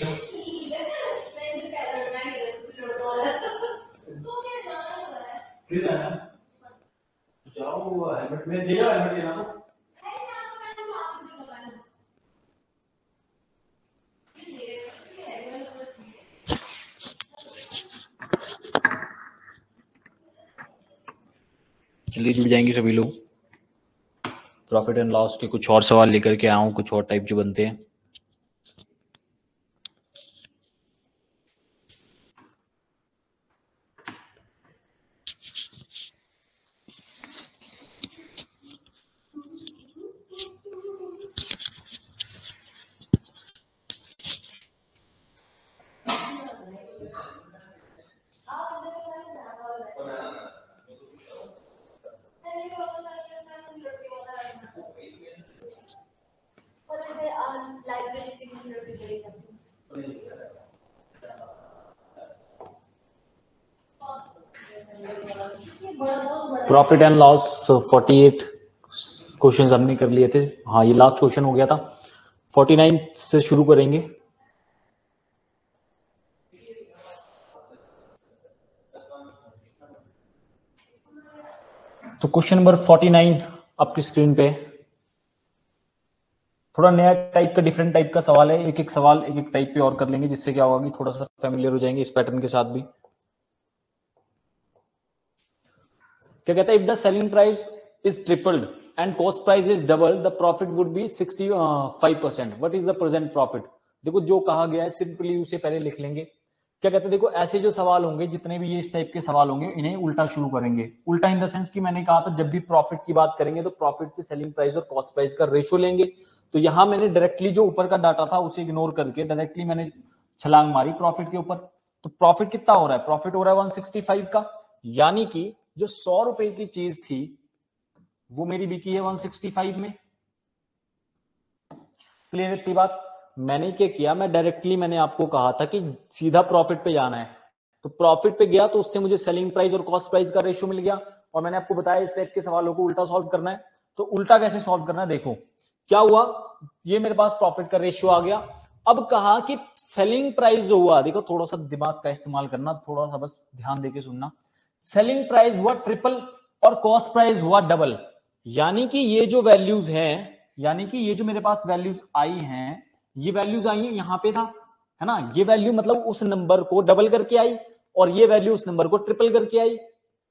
जाओ हेलमेट में ले जाओ, हेलमेट लेना तो। जल्दी जुड़ जाएंगे सभी लोग। प्रॉफिट एंड लॉस के कुछ और सवाल लेकर के आऊं, कुछ और टाइप जो बनते हैं। प्रॉफिट एंड लॉस 48 क्वेश्चन हमने कर लिए थे। हाँ, ये लास्ट क्वेश्चन हो गया था। 49 से शुरू करेंगे। तो क्वेश्चन नंबर 49 आपकी स्क्रीन पे। थोड़ा नया टाइप का, डिफरेंट टाइप का सवाल है। एक एक सवाल एक एक टाइप पे और कर लेंगे, जिससे क्या होगा कि थोड़ा सा फेमिलियर हो जाएंगे इस पैटर्न के साथ भी। क्या कहता है, if the selling price is tripled and cost price is double the profit would B 65%। What is the present profit? देखो जो कहा गया है सिंपली उसे पहले लिख लेंगे। क्या कहते हैं, देखो ऐसे जो सवाल होंगे, जितने भी ये इस टाइप के सवाल होंगे, इन्हें उल्टा शुरू करेंगे। उल्टा इन द सेंस कि मैंने कहा था जब भी प्रॉफिट की बात करेंगे तो प्रॉफिट से सेलिंग प्राइस और कॉस्ट प्राइस का रेशियो लेंगे। तो यहां मैंने डायरेक्टली जो ऊपर का डाटा था उसे इग्नोर करके डायरेक्टली मैंने छलांग मारी प्रॉफिट के ऊपर। तो प्रॉफिट कितना हो रहा है? प्रॉफिट हो रहा है 165 का, यानी कि जो 100 रुपए की चीज थी वो मेरी बिकी है 165 में। क्लियर इतनी बात? मैंने क्या किया, मैं डायरेक्टली मैंने आपको कहा था कि सीधा प्रॉफिट पे जाना है, तो प्रॉफिट पे गया तो उससे मुझे सेलिंग प्राइस और कॉस्ट प्राइस का रेशियो मिल गया। और मैंने आपको बताया इस टाइप के सवालों को उल्टा सॉल्व करना है। तो उल्टा कैसे सॉल्व करना है, देखो क्या हुआ, ये मेरे पास प्रॉफिट का रेशियो आ गया। अब कहा कि सेलिंग प्राइस जो हुआ, देखो थोड़ा सा दिमाग का इस्तेमाल करना, थोड़ा सा बस ध्यान देके सुनना। सेलिंग प्राइस हुआ ट्रिपल और कॉस्ट प्राइस हुआ डबल, यानी कि ये जो वैल्यूज हैं, यानी कि ये जो मेरे पास वैल्यूज आई हैं, ये वैल्यूज आई हैं यहां पे था, है ना। ये वैल्यू मतलब उस नंबर को डबल करके आई और ये वैल्यू उस नंबर को ट्रिपल करके आई।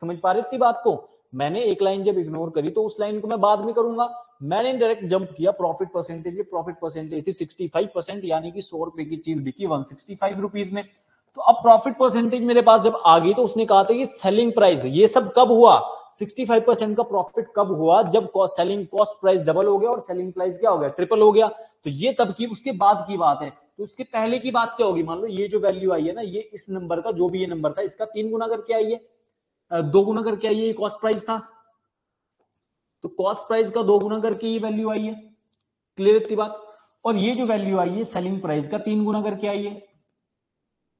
समझ पा रहे इतनी बात को? मैंने एक लाइन जब इग्नोर करी तो उस लाइन को मैं बाद में करूंगा। मैंने डायरेक्ट जंप किया प्रॉफिट परसेंटेज पे। प्रॉफिट परसेंटेज थी 65%, यानी कि 100 रुपए की चीज बिकी 165 रुपीज में। तो अब प्रॉफिट परसेंटेज मेरे पास जब आ गई तो उसने कहा था कि सेलिंग प्राइस, ये सब कब हुआ, 65% का प्रॉफिट कब हुआ, जब सेलिंग कॉस्ट प्राइस डबल हो गया और सेलिंग प्राइस क्या हो गया, ट्रिपल हो गया। तो ये तब की, उसके बाद की बात है। तो उसके पहले की बात क्या होगी, मान लो ये जो वैल्यू आई है ना, ये इस नंबर का, जो भी ये नंबर था, इसका 3 गुना करके आई है, 2 गुना करके आई है। ये कॉस्ट प्राइस था, तो कॉस्ट प्राइस का 2 गुना करके ये वैल्यू आई है। क्लियर इतनी बात? और ये जो वैल्यू आई है सेलिंग प्राइस का 3 गुना करके आई है,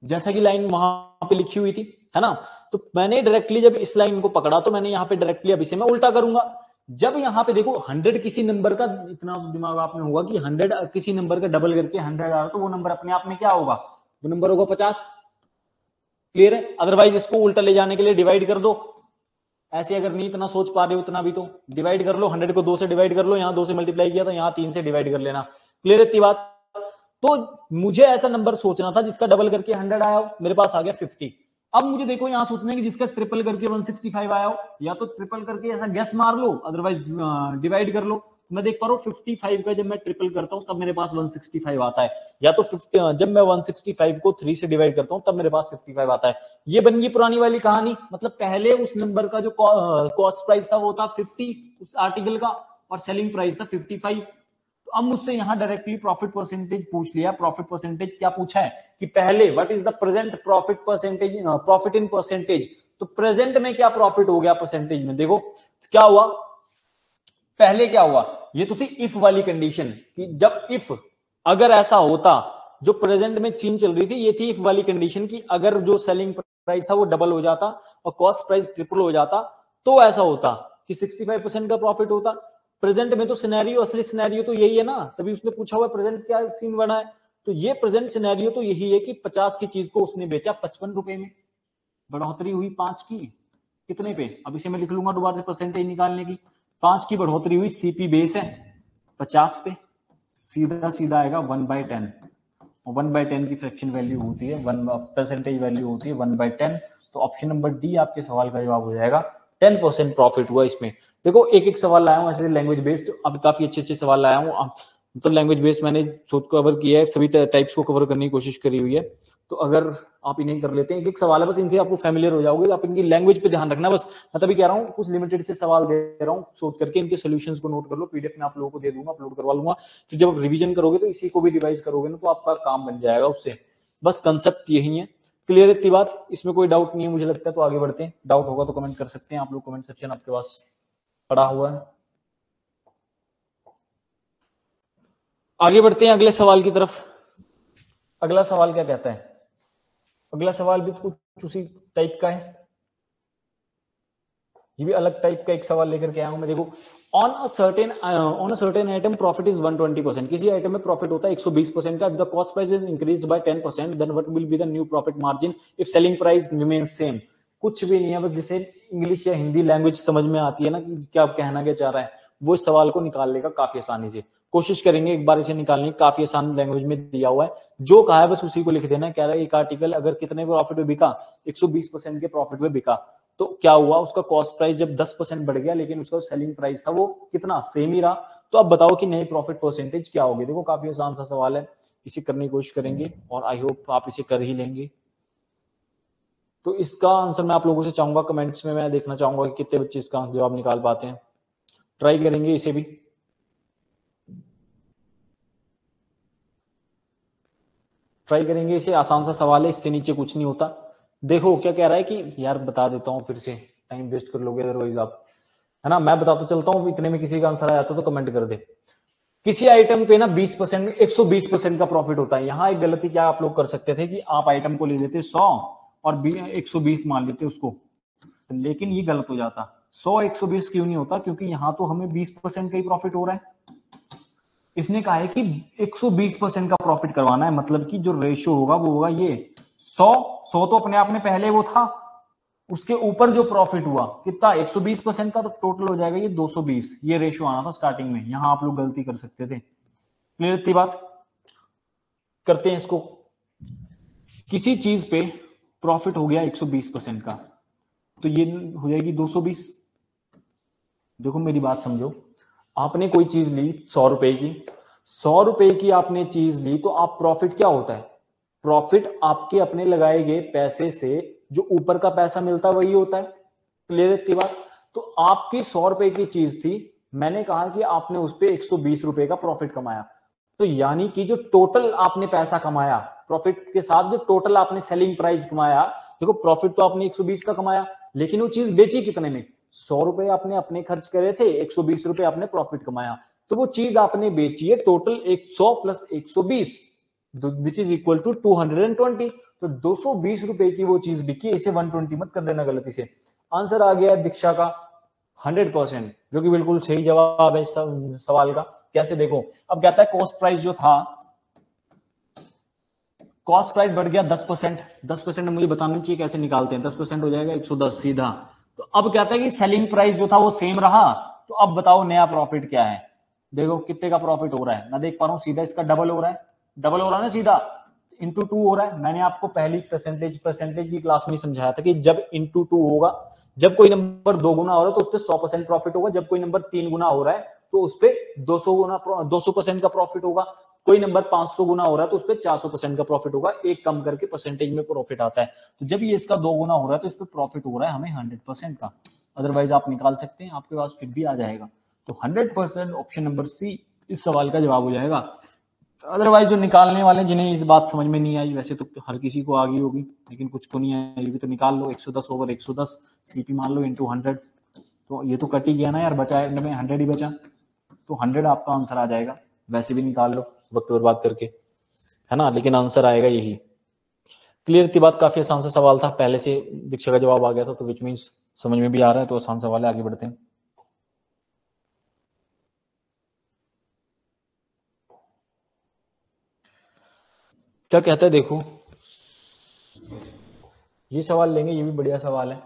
जैसा कि लाइन वहां पे लिखी हुई थी, है ना। तो मैंने डायरेक्टली जब इस लाइन को पकड़ा तो मैंने यहाँ पे डायरेक्टली, अब इसे मैं उल्टा करूंगा। जब यहाँ पे देखो 100 किसी नंबर का, इतना दिमाग आप में होगा कि 100 किसी नंबर का डबल करके 100 आ रहा, तो वो नंबर अपने आप में क्या होगा, वो नंबर होगा 50। क्लियर है? अदरवाइज इसको उल्टा ले जाने के लिए डिवाइड कर दो। ऐसे अगर नहीं इतना सोच पा रहे हो उतना भी, तो डिवाइड कर लो, 100 को 2 से डिवाइड कर लो, यहाँ 2 से मल्टीप्लाई किया तो यहाँ 3 से डिवाइड कर लेना। क्लियर इतनी बात? तो मुझे ऐसा नंबर सोचना था जिसका डबल करके 100 आया हो, मेरे पास आ गया 50। अब मुझे देखो यहाँ सोचना है कि जिसका ट्रिपल करके 165 आया हो, या तो ट्रिपल करके ऐसा गैस मार लो, अदरवाइज डिवाइड कर लो। मैं देख पा रहा हूँ 55 का जब मैं ट्रिपल करता हूँ तब मेरे पास 165 आता है, या तो 50 जब मैं 165 को 3 से डिवाइड करता हूँ तब मेरे पास 55 आता है। ये बन गई पुरानी वाली कहानी। मतलब पहले उस नंबर का जो कॉस्ट प्राइस था वो था 50 उस आर्टिकल का, और सेलिंग प्राइस था 55। तो अब मुझसे यहां डायरेक्टली प्रॉफिट परसेंटेज पूछ लिया। प्रॉफिट परसेंटेज क्या पूछा है कि पहले what is the present profit percentage, profit in percentage. तो प्रेजेंट में क्या प्रॉफिट हो गया परसेंटेज में, देखो क्या हुआ, पहले क्या हुआ, ये तो थी इफ वाली कंडीशन कि जब इफ, अगर ऐसा होता, जो प्रेजेंट में चीन चल रही थी ये थी इफ वाली कंडीशन कि अगर जो सेलिंग प्राइस था वो डबल हो जाता और कॉस्ट प्राइस ट्रिपल हो जाता, तो ऐसा होता कि 65% का प्रॉफिट होता। प्रेजेंट में तो सिनेरियो, असली सिनेरियो तो यही है ना, तभी उसने पूछा हुआ प्रेजेंट क्या सीन बना है। तो ये प्रेजेंट सिनेरियो तो यही है कि 50 की चीज को उसने बेचा 55 रुपए में, बढ़ोतरी हुई 5 की, कितने पे, अब इसे मैं लिख लूंगा दोबारा से परसेंटेज निकालने की, 5 की बढ़ोतरी हुई, सीपी बेस है 50 पे, सीधा सीधा आएगा 1/10, 1/10 की फ्रैक्शन वैल्यू होती है, 1% वैल्यू होती है 1/10। तो ऑप्शन नंबर डी आपके सवाल का जवाब हो जाएगा। 10% प्रॉफिट हुआ इसमें। देखो एक एक सवाल लाया हूँ ऐसे लैंग्वेज बेस्ड, अब काफी अच्छे अच्छे सवाल लाया हूँ, तो लैंग्वेज बेस्ड मैंने सोच कवर किया है, सभी टाइप्स को कवर करने की कोशिश करी हुई है। तो अगर आप इन्हें कर लेते हैं, एक एक सवाल है, बस इनसे आपको फैमिलियर हो जाओगे, आप इनकी लैंग्वेज पे ध्यान रखना बस। मैं तभी कह रहा हूँ कुछ लिमिटेड से सवाल दे रहा हूँ, सोच करके इनके सोल्यूशंस को नोट कर लो, पीडीएफ में आप लोगों को दे दूंगा, अपलोड करवा लूंगा, फिर जब रिवीजन करोगे तो इसी को भी रिवाइज करोगे ना, तो आपका काम बन जाएगा उससे। बस कंसेप्ट यही है। क्लियर इतनी बात, इसमें कोई डाउट नहीं है मुझे लगता है। तो आगे बढ़ते हैं, डाउट होगा तो कमेंट कर सकते हैं आप लोग, कमेंट सेक्शन आपके पास पड़ा हुआ है। आगे बढ़ते हैं अगले सवाल की तरफ। अगला सवाल क्या कहता है, अगला सवाल भी कुछ उसी टाइप का है, ये भी अलग टाइप का एक सवाल लेकर के आया हूं मैं। देखो, on a certain item profit is 120%, किसी आइटम में प्रॉफिट होता है 120% का, the cost price is increased by 10%, then what will be the new profit margin if selling price remains same. कुछ भी नहीं है, बस जिसे इंग्लिश या हिंदी लैंग्वेज समझ में आती है ना कि क्या कहना क्या चाह रहा है, वो इस सवाल को निकाल लेगा काफी आसानी से। कोशिश करेंगे एक बार इसे निकालने की, काफी आसान लैंग्वेज में दिया हुआ है, जो कहा है बस उसी को लिख देना। कह रहा है एक आर्टिकल अगर कितने प्रॉफिट में बिका, 120% के प्रॉफिट में बिका, तो क्या हुआ, उसका कॉस्ट प्राइस जब 10% बढ़ गया, लेकिन उसका सेलिंग प्राइस था वो कितना, सेम ही रहा, तो अब बताओ कि नई प्रॉफिट परसेंटेज क्या होगी। देखो काफी आसान सा सवाल है, इसे करने की कोशिश करेंगे और आई होप आप इसे कर ही लेंगे। तो इसका आंसर मैं आप लोगों से चाहूंगा कमेंट्स में, मैं देखना चाहूंगा कि कितने बच्चे इसका जवाब निकाल पाते हैं। ट्राई करेंगे इसे भी। ट्राई करेंगे इसे, आसान सा सवाल है, इससे नीचे कुछ नहीं होता। देखो क्या कह रहा है कि, यार बता देता हूँ फिर से, टाइम वेस्ट कर लोगे अदरवाइज आप, है ना। मैं बताता चलता हूँ, इतने में किसी का आंसर आ जाता तो कमेंट कर दे। किसी आइटम पे ना 20% में 120% का प्रॉफिट होता है। यहां एक गलती क्या आप लोग कर सकते थे कि आप आइटम को ले लेते 100 और 120 मान लेते उसको, लेकिन ये गलत हो जाता। 100 120 क्यों नहीं होता, क्योंकि यहां तो हमें 20% का ही प्रॉफिट हो रहा है। इसने कहा है कि 120% का प्रॉफिट करवाना है, मतलब कि जो रेशियो होगा वो होगा ये 100 तो अपने आप में पहले वो था, उसके ऊपर जो प्रॉफिट हुआ कितना 120% का, तो टोटल हो जाएगा ये 220। ये रेशियो आना था स्टार्टिंग में, यहां आप लोग गलती कर सकते थे। क्लियर थी बात। करते हैं इसको। किसी चीज पे प्रॉफिट हो गया 120% का, तो ये हो जाएगी 220। देखो मेरी बात समझो, आपने कोई चीज ली 100 रुपए की, 100 रुपए की आपने चीज ली, तो आप प्रॉफिट क्या होता है, प्रॉफिट आपके अपने लगाए गए पैसे से जो ऊपर का पैसा मिलता है वही होता है। क्लियर है बात। तो आपकी 100 रुपए की चीज थी, मैंने कहा कि आपने उस पर 120 रुपए का प्रॉफिट कमाया, तो यानी कि जो टोटल आपने पैसा कमाया प्रॉफिट के साथ, जो टोटल आपने सेलिंग प्राइस कमाया, देखो प्रॉफिट तो आपने 120 का कमाया, लेकिन वो चीज बेची कितने में, 100 रुपए आपने अपने खर्च करे थे, 120 रुपए आपने प्रॉफिट कमाया, तो वो चीज आपने बेची है total 100 plus 120 which is equal to 220। तो 220 रुपए की वो चीज बिकी, इसे 120 मत कर देना गलती से। आंसर आ गया दीक्षा का 100%, जो कि बिल्कुल सही जवाब है इस सवाल का। कैसे देखो, अब कहता है कॉस्ट प्राइस जो था, कॉस्ट प्राइस बढ़ गया 10%, 10% मुझे बताना चाहिए कैसे निकालते हैं, 10% हो जाएगा 110 सीधा। तो अब कहता है कि सेलिंग प्राइस जो था वो सेम रहा, तो अब बताओ नया प्रॉफिट क्या है। देखो कितने का प्रॉफिट हो रहा है, मैं देख पा रहा हूं सीधा इसका डबल हो रहा है, डबल हो रहा है ना सीधा, इंटू 2 हो रहा है। मैंने आपको पहली परसेंटेज की क्लास में समझाया था कि जब इंटू 2 होगा, जब कोई नंबर 2 गुना हो रहा है तो उस पर 100% प्रॉफिट होगा, जब कोई नंबर 3 गुना हो रहा है तो उस पर 200% का प्रॉफिट होगा, कोई नंबर 500 गुना हो रहा है तो उस पर 400% का प्रॉफिट होगा, एक कम करके परसेंटेज में प्रॉफिट आता है। तो जब ये इसका 2 गुना हो रहा है तो इस पर प्रॉफिट हो रहा है हमें 100% का। अदरवाइज आप निकाल सकते हैं, आपके पास फिर भी आ जाएगा। तो 100% ऑप्शन नंबर सी इस सवाल का जवाब हो जाएगा। अदरवाइज जो निकालने वाले जिन्हें इस बात समझ में नहीं आई, वैसे तो हर किसी को आ गई होगी, लेकिन कुछ को नहीं आई होगी, तो निकाल लो 110 ओवर 110 सीपी मान लो इंटू 100, तो ये तो कट ही गया ना यार, बचा एंड में 100 ही बचा, तो 100 आपका आंसर आ जाएगा। वैसे भी निकाल लो वक्त बर्बाद करके, है ना, लेकिन आंसर आएगा यही। क्लियर थी बात, काफी आसान सा सवाल था, पहले से दीक्षा का जवाब आ गया था, तो विच मीन्स समझ में भी आ रहा है, तो आसान सवाल है। आगे बढ़ते हैं। क्या कहता है देखो, ये सवाल लेंगे, ये भी बढ़िया सवाल है।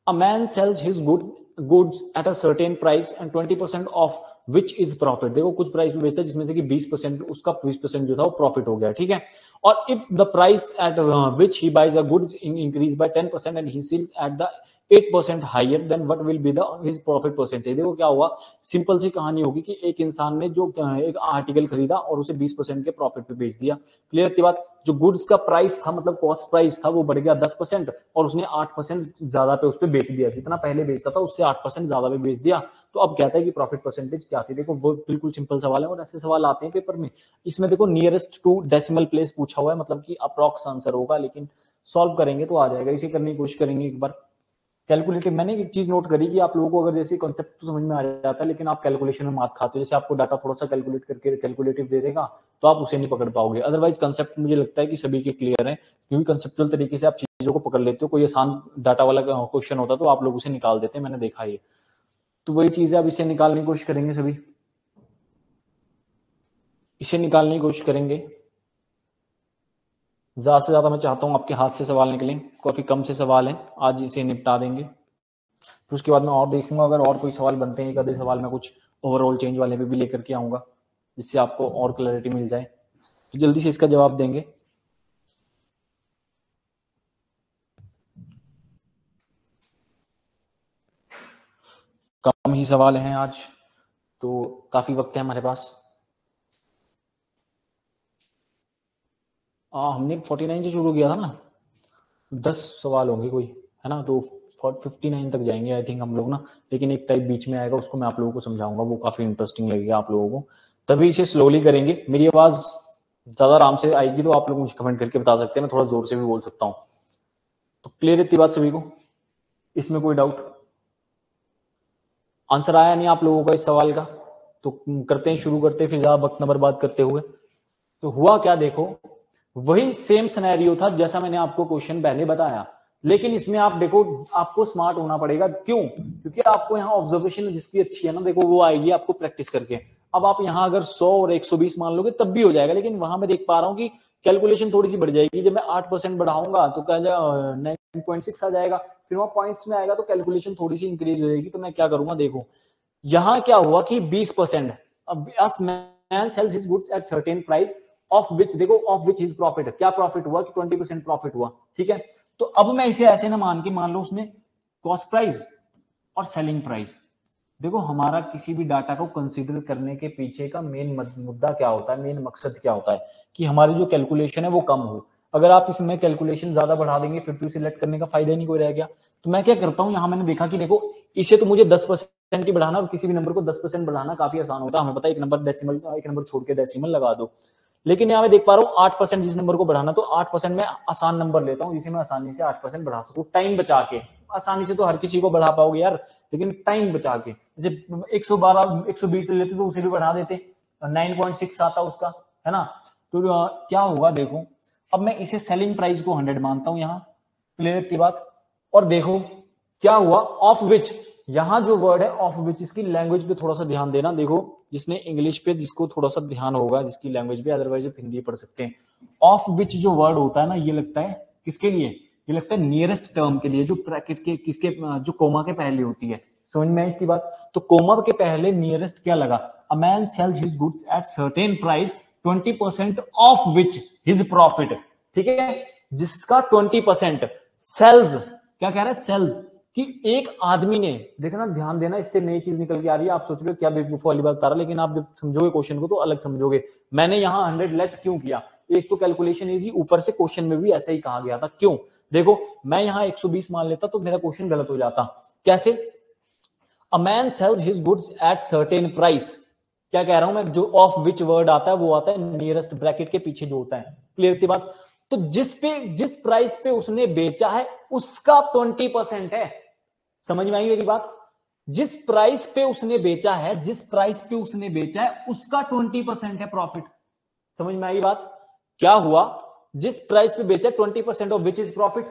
A man sales his goods at a certain price and 20% of which is profit. देखो कुछ प्राइस में बेचता है जिसमें से कि 20% उसका 20% जो था वो प्रॉफिट हो गया, ठीक है। और if the price at which he buys a goods increase by 10% and he sells at the 8% higher than what will be the his profit percentage. देखो क्या हुआ, सिंपल सी कहानी होगी कि एक इंसान ने जो एक आर्टिकल खरीदा और उसे 20% के प्रॉफिट पे बेच दिया। क्लियर थी बात। जो गुड्स का प्राइस था मतलब कॉस्ट प्राइस था वो बढ़ गया 10% और उसने 8% ज्यादा पे उस पर बेच दिया, जितना पहले बेचता था उससे 8% ज्यादा पे बेच दिया। तो अब कहता है कि प्रॉफिट परसेंटेज क्या थी। देखो वो बिल्कुल सिंपल सवाल है और ऐसे सवाल आते हैं पेपर में। इसमें देखो नियरेस्ट टू डेसिमल प्लेस पूछा हुआ है, मतलब कि अप्रॉक्स आंसर होगा, लेकिन सॉल्व करेंगे तो आ जाएगा। इसे करने की कोशिश करेंगे एक बार। कैलकुलेटिव मैंने एक चीज नोट करी कि आप लोगों को अगर जैसे कॉन्सेप्ट तो समझ में आ जाता है लेकिन आप कैलकुलेशन में मात खाते हो। जैसे आपको डाटा थोड़ा सा कैलकुलेट करके कैलकुलेटिव दे देगा तो आप उसे नहीं पकड़ पाओगे। अदरवाइज कंसेप्ट मुझे लगता है कि सभी के क्लियर है, क्योंकि कंसेप्चुअल तरीके से आप चीजों को पकड़ लेते हो। कोई आसान डाटा वाला क्वेश्चन होता तो आप लोग उसे निकाल देते, मैंने देखा ये। तो वही चीज है, अब इसे निकालने की कोशिश करेंगे सभी, इसे निकालने की कोशिश करेंगे। ज्यादा से ज्यादा मैं चाहता हूं आपके हाथ से सवाल निकले, काफी कम से सवाल है, आज इसे निपटा देंगे। फिर उसके बाद मैं और देखूंगा, अगर और कोई सवाल बनते हैं एक आधे सवाल मैं कुछ ओवरऑल चेंज वाले पे भी लेकर के आऊंगा, जिससे आपको और क्लैरिटी मिल जाए। तो जल्दी से इसका जवाब देंगे। कम ही सवाल हैं आज, तो काफी वक्त है हमारे पास। हमने 49 से शुरू किया था ना, 10 सवाल होंगे कोई, है ना, तो 59 तक जाएंगे आई थिंक हम लोग ना। लेकिन एक टाइप बीच में आएगा, उसको मैं आप लोगों को समझाऊंगा, वो काफी इंटरेस्टिंग लगेगा आप लोगों को। तभी इसे स्लोली करेंगे। मेरी आवाज ज्यादा आराम से आएगी तो आप लोग मुझे कमेंट करके बता सकते हैं, मैं थोड़ा जोर से भी बोल सकता हूँ। तो क्लियर इतनी बात सभी को, इसमें कोई डाउट? आंसर आया नहीं आप लोगों का इस सवाल का? तो करते हैं, शुरू करते हैं फिर ज्यादा वक्त न बर्बाद करते हुए। तो हुआ क्या देखो, वही सेम सिनेरियो था जैसा मैंने आपको क्वेश्चन पहले बताया, लेकिन इसमें आप देखो आपको स्मार्ट होना पड़ेगा। क्यों? क्योंकि आपको यहाँ ऑब्जर्वेशन जिसकी अच्छी है ना, देखो वो आएगी आपको प्रैक्टिस करके। अब आप यहाँ अगर 100 और 120 मान लोगे तब भी हो जाएगा, लेकिन वहां मैं देख पा रहा हूँ कि कैलकुलेशन थोड़ी सी बढ़ जाएगी। जब मैं 8% बढ़ाऊंगा तो क्या 9.6 आ जाएगा, फिर वहां पॉइंट्स में आएगा तो कैलकुलेशन थोड़ी सी इंक्रीज हो जाएगी। तो मैं क्या करूंगा, देखो यहां क्या हुआ कि 20%। अब man sales his goods at certain price of which, देखो ऑफ विच हिज प्रॉफिट, क्या प्रॉफिट हुआ कि 20% प्रॉफिट हुआ, ठीक है। तो अब मैं इसे ऐसे ना मान के, मान लो उसने कॉस्ट प्राइस और सेलिंग प्राइस। देखो हमारा किसी भी डाटा को कंसीडर करने के पीछे का मेन मुद्दा क्या होता है, मेन मकसद क्या होता है कि हमारी जो कैलकुलेशन है वो कम हो। अगर आप इसमें कैलकुलेशन ज्यादा बढ़ा देंगे फिर तो सिलेक्ट करने का फायदा ही नहीं कोई रह गया। तो मैं क्या करता हूं, यहां मैंने देखा कि देखो इसे तो मुझे 10% ही बढ़ाना, और किसी भी नंबर को 10% बढ़ाना काफी आसान होता है। हमें पता है एक नंबर डेसिमल, एक नंबर छोड़ के डेसिमल लगा दो। लेकिन यहाँ मैं देख पा रहा हूँ 8% जिस नंबर को बढ़ाना, तो 8% में आसान नंबर लेता हूँ जिसे मैं आसानी से 8% बढ़ा सकूं, टाइम बचा के। आसानी से तो हर किसी को बढ़ा पाओगे यार, लेकिन टाइम बचा के। जैसे 112 120 ले लेते तो उसे भी बढ़ा देते, 9.6 आता उसका, है ना। तो क्या होगा देखो, अब मैं इसे सेलिंग प्राइस को 100 मानता हूं यहाँ, क्लियर की बात। और देखो क्या हुआ, ऑफ विच, यहां जो वर्ड है ऑफ विच, इसकी लैंग्वेज पे थोड़ा सा ध्यान देना। देखो जिसने इंग्लिश पे, जिसको थोड़ा सा ध्यान होगा जिसकी लैंग्वेज पे, अदरवाइज हिंदी पढ़ सकते हैं। ऑफ विच जो वर्ड होता है ना, ये लगता है किसके लिए, ये लगता है नियरेस्ट टर्म के लिए, जो ब्रैकेट के किसके, जो कोमा के पहले होती है। समझ में आई इसकी बात? तो कोमा के पहले नियरेस्ट क्या लगा, a man sales his goods at certain price 20% of which his profit, ठीक है। जिसका 20% सेल्स, क्या कह रहा है सेल्स, कि एक आदमी ने, देखना ध्यान देना, इससे नई चीज निकल के आ रही है। आप सोच रहे हो क्या बेवकूफ वाली बात बता रहा, लेकिन आप जब समझोगे क्वेश्चन को तो अलग समझोगे। मैंने यहाँ 100 लेट क्यों किया, एक तो कैलकुलेशन इजी, ऊपर से क्वेश्चन में भी ऐसा ही कहा गया था। क्यों? देखो मैं यहाँ 120 मान लेता तो मेरा क्वेश्चन गलत हो जाता। कैसे? A man sales his goods at certain price, क्या कह रहा हूं मैं, जो ऑफ विच वर्ड आता है वो आता है नियरेस्ट ब्रैकेट के पीछे जो होता है, क्लियर थी बात। तो जिस प्राइस पे उसने बेचा है उसका 20% है। समझ में आई मेरी बात? जिस प्राइस पे उसने बेचा है, जिस प्राइस पे उसने बेचा है उसका 20% है प्रॉफिट। समझ में आई बात? क्या हुआ, जिस प्राइस पे बेचा 20% ऑफ विच इज प्रॉफिट।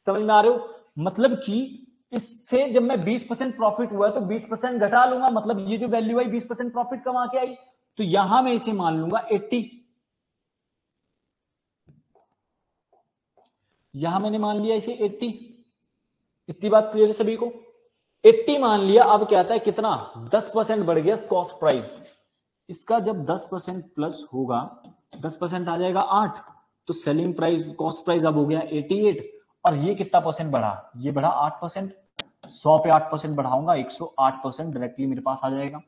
समझ में आ रहे हो? मतलब कि इससे जब मैं 20% प्रॉफिट हुआ तो 20% घटा लूंगा, मतलब ये जो वैल्यू आई 20% प्रॉफिट कमा के आई, तो यहां मैं इसे मान लूंगा 80। यहां मैंने मान लिया इसे 80, इतनी बात क्लियर है सभी को? 80 मान लिया। अब क्या आता है, कितना 10% बढ़ गया कॉस्ट प्राइस। इसका जब 10% प्लस होगा, 10% आ जाएगा 8, तो सेलिंग प्राइस कॉस्ट प्राइस अब हो गया 88। और ये कितना परसेंट बढ़ा, ये बढ़ा 8%। 100 पे 8% बढ़ाऊंगा, 108% डायरेक्टली मेरे पास आ जाएगा।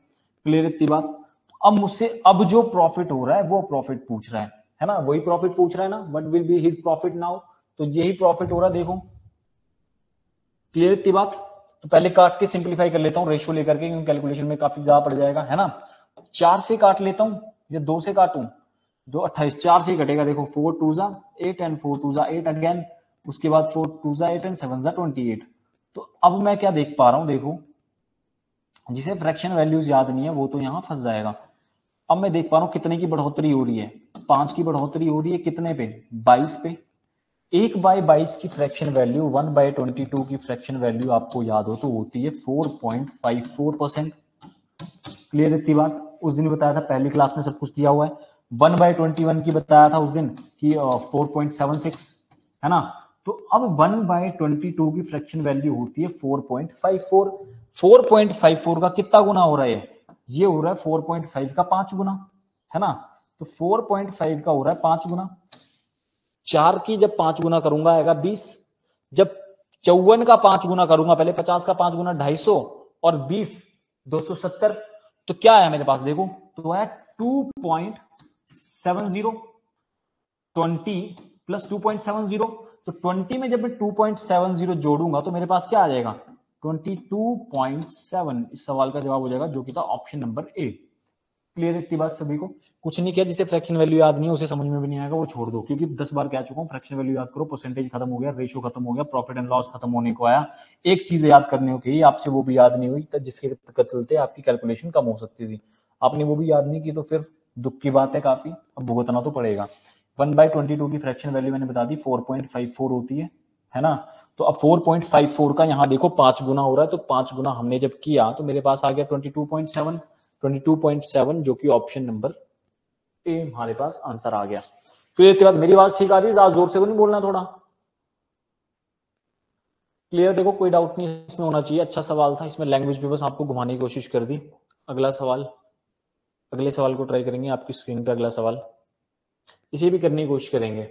क्लियर इतनी बात? अब मुझसे अब जो प्रॉफिट हो रहा है वो प्रॉफिट पूछ रहा है ना, वही प्रॉफिट पूछ रहा है ना, what will be his profit now. तो यही प्रॉफिट हो रहा है, देखो क्लियर इतनी बात? तो पहले काट के सिंप्लीफाई कर लेता हूं रेशियो लेकर के, क्योंकि कैलकुलेशन में काफी ज्यादा पड़ जाएगा, है ना। 4 से काट लेता हूं या 2 से काटूं, 2 28, 4 से कटेगा, देखो 4 2 जा 8 एंड 4 2 जा 8 अगेन, उसके बाद 4 2 जा 8 एंड 7 जा 28। तो अब मैं क्या देख पा रहा हूं, देखो जिसे फ्रैक्शन वैल्यूज याद नहीं है वो तो यहां फंस जाएगा। अब मैं देख पा रहा हूं कितने की बढ़ोतरी हो रही है, 5 की बढ़ोतरी हो रही है, कितने पे, 22 पे। 1/22 की फ्रैक्शन वैल्यू 1/22 की फ्रैक्शन वैल्यू आपको याद हो तो होती है 4.54%। क्लियर इतनी बात? उस दिन बताया था पहली क्लास में सब कुछ दिया हुआ है। 1/21 की बताया था उस दिन कि 4.76, है ना। तो अब 1/22 की फ्रैक्शन वैल्यू होती है 4.54। 4.54 का कितना गुना हो रहा है, ये हो रहा है 4.5 का 5 गुना, है ना। तो 4.5 का हो रहा है 5 गुना। 4 की जब 5 गुना करूंगा आएगा 20। जब 54 का 5 गुना करूंगा, पहले 50 का 5 गुना 250 और 20 270, तो क्या आया मेरे पास, देखो तो है 2.70। 20 प्लस 2.70, तो 20 में जब मैं 2.70 जोड़ूंगा तो मेरे पास क्या आ जाएगा, 22.7। इस सवाल का जवाब हो जाएगा जो कि था ऑप्शन नंबर ए। क्लियर इतनी बात सभी को? कुछ नहीं किया, जिसे फ्रैक्शन वैल्यू याद नहीं है उसे समझ में भी नहीं आएगा, वो छोड़ दो, क्योंकि 10 बार कह चुका हूं फ्रैक्शन वैल्यू याद करो, परसेंटेज खत्म हो गया, रेशियो खत्म हो गया, प्रॉफिट एंड लॉस खत्म होने को आया। एक चीज याद करने की आपसे, वो भी याद नहीं हुई, तो जिसके चलते आपकी कैलकुलेशन कम हो सकती थी, आपने वो भी याद नहीं की, तो फिर दुख की बात है काफी, अब भुगतना तो पड़ेगा। 1/22 की फ्रैक्शन वैल्यू मैंने बता दी 4.54 होती है ना। तो अब 4.54 का यहाँ देखो 5 गुना हो रहा है, तो 5 गुना हमने जब किया तो मेरे पास आ गया 22.7। 22.7 जो कि ऑप्शन नंबर ए हमारे पास आंसर आ गया। फिर इसके बाद मेरी आवाज ठीक आ रही है, ज्यादा जोर से तो नहीं बोलना, थोड़ा क्लियर? देखो कोई डाउट नहीं इसमें होना चाहिए, अच्छा सवाल था, इसमें लैंग्वेज पे बस आपको घुमाने की कोशिश कर दी। अगला सवाल, अगले सवाल को ट्राई करेंगे, आपकी स्क्रीन पे अगला सवाल, इसे भी करने की कोशिश करेंगे।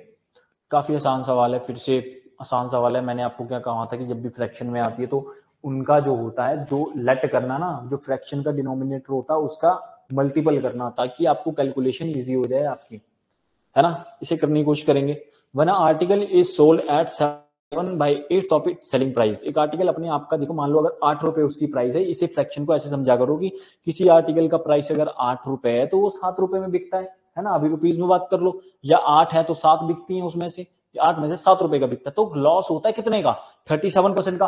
काफी आसान सवाल है, फिर से आसान सवाल है। मैंने आपको क्या कहा था कि जब भी फ्रैक्शन में आती है तो उनका जो होता है, जो लेट करना ना, जो फ्रैक्शन का डिनोमिनेटर होता है उसका मल्टीपल करना, ताकि आपको कैलकुलेशन इजी हो जाए आपकी, है ना। इसे करने की कोशिश करेंगे। One article is sold at 7/8 of it selling price. एक आर्टिकल अपने आप का, देखो मान लो अगर 8 रुपए उसकी प्राइस है, इसे फ्रैक्शन को ऐसे समझा करो कि किसी आर्टिकल का प्राइस अगर 8 रुपए है तो वो 7 रुपए में बिकता है ना। अभी रुपीज में बात कर लो, या 8 है तो 7 बिकती है उसमें से, 8 में से 7 रुपए का बिकता है, तो लॉस होता है कितने का, 37% का।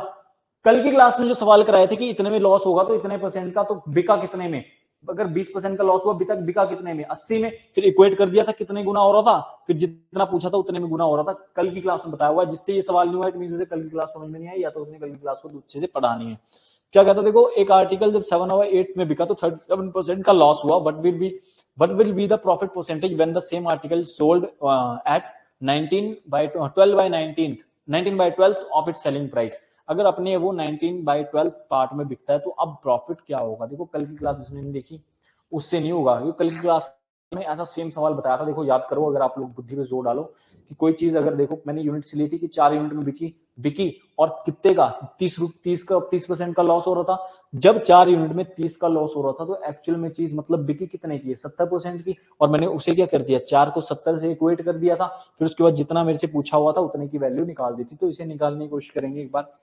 कल की क्लास में जो सवाल कराए थे कि इतने में लॉस होगा तो इतने परसेंट का, तो बिका कितने में, अगर 20% का लॉस हुआ बिका कितने में, 80 में। फिर इक्वेट कर दिया था कितने गुना हो रहा था, फिर जितना पूछा था उतने में गुना हो रहा था। कल की क्लास में बताया हुआ है, जिससे ये सवाल नहीं हुआ इट मींस उसे कल की क्लास समझ में नहीं आई, या तो उसने कल की क्लास को अच्छे से पढ़ा नहीं है। क्या कहता, देखो एक आर्टिकल जब 7/8 में बिका तो 37% का लॉस हुआ। What will be the profit percentage when the same article sold at 19/12 of its selling price. अगर अपने वो 19/12 पार्ट में बिकता है तो अब प्रॉफिट क्या होगा। देखो कल की क्लास जिसने नहीं देखी उससे नहीं होगा, क्योंकि कल की क्लास में ऐसा सेम सवाल बताया था। देखो याद करो, अगर आप लोग बुद्धि पे जोर डालो कि कोई चीज अगर, देखो मैंने यूनिट ली थी कि 4 यूनिट में बिकी और कितने का 30% का लॉस हो रहा था। जब 4 यूनिट में 30 का लॉस हो रहा था तो एक्चुअल में चीज मतलब बिकी कितने की है, 70% की। और मैंने उसे क्या कर दिया, 4 को 70 से इक्वेट कर दिया था, फिर उसके बाद जितना मेरे से पूछा हुआ था उतने की वैल्यू निकाल दी थी। तो इसे निकालने की कोशिश करेंगे एक बार।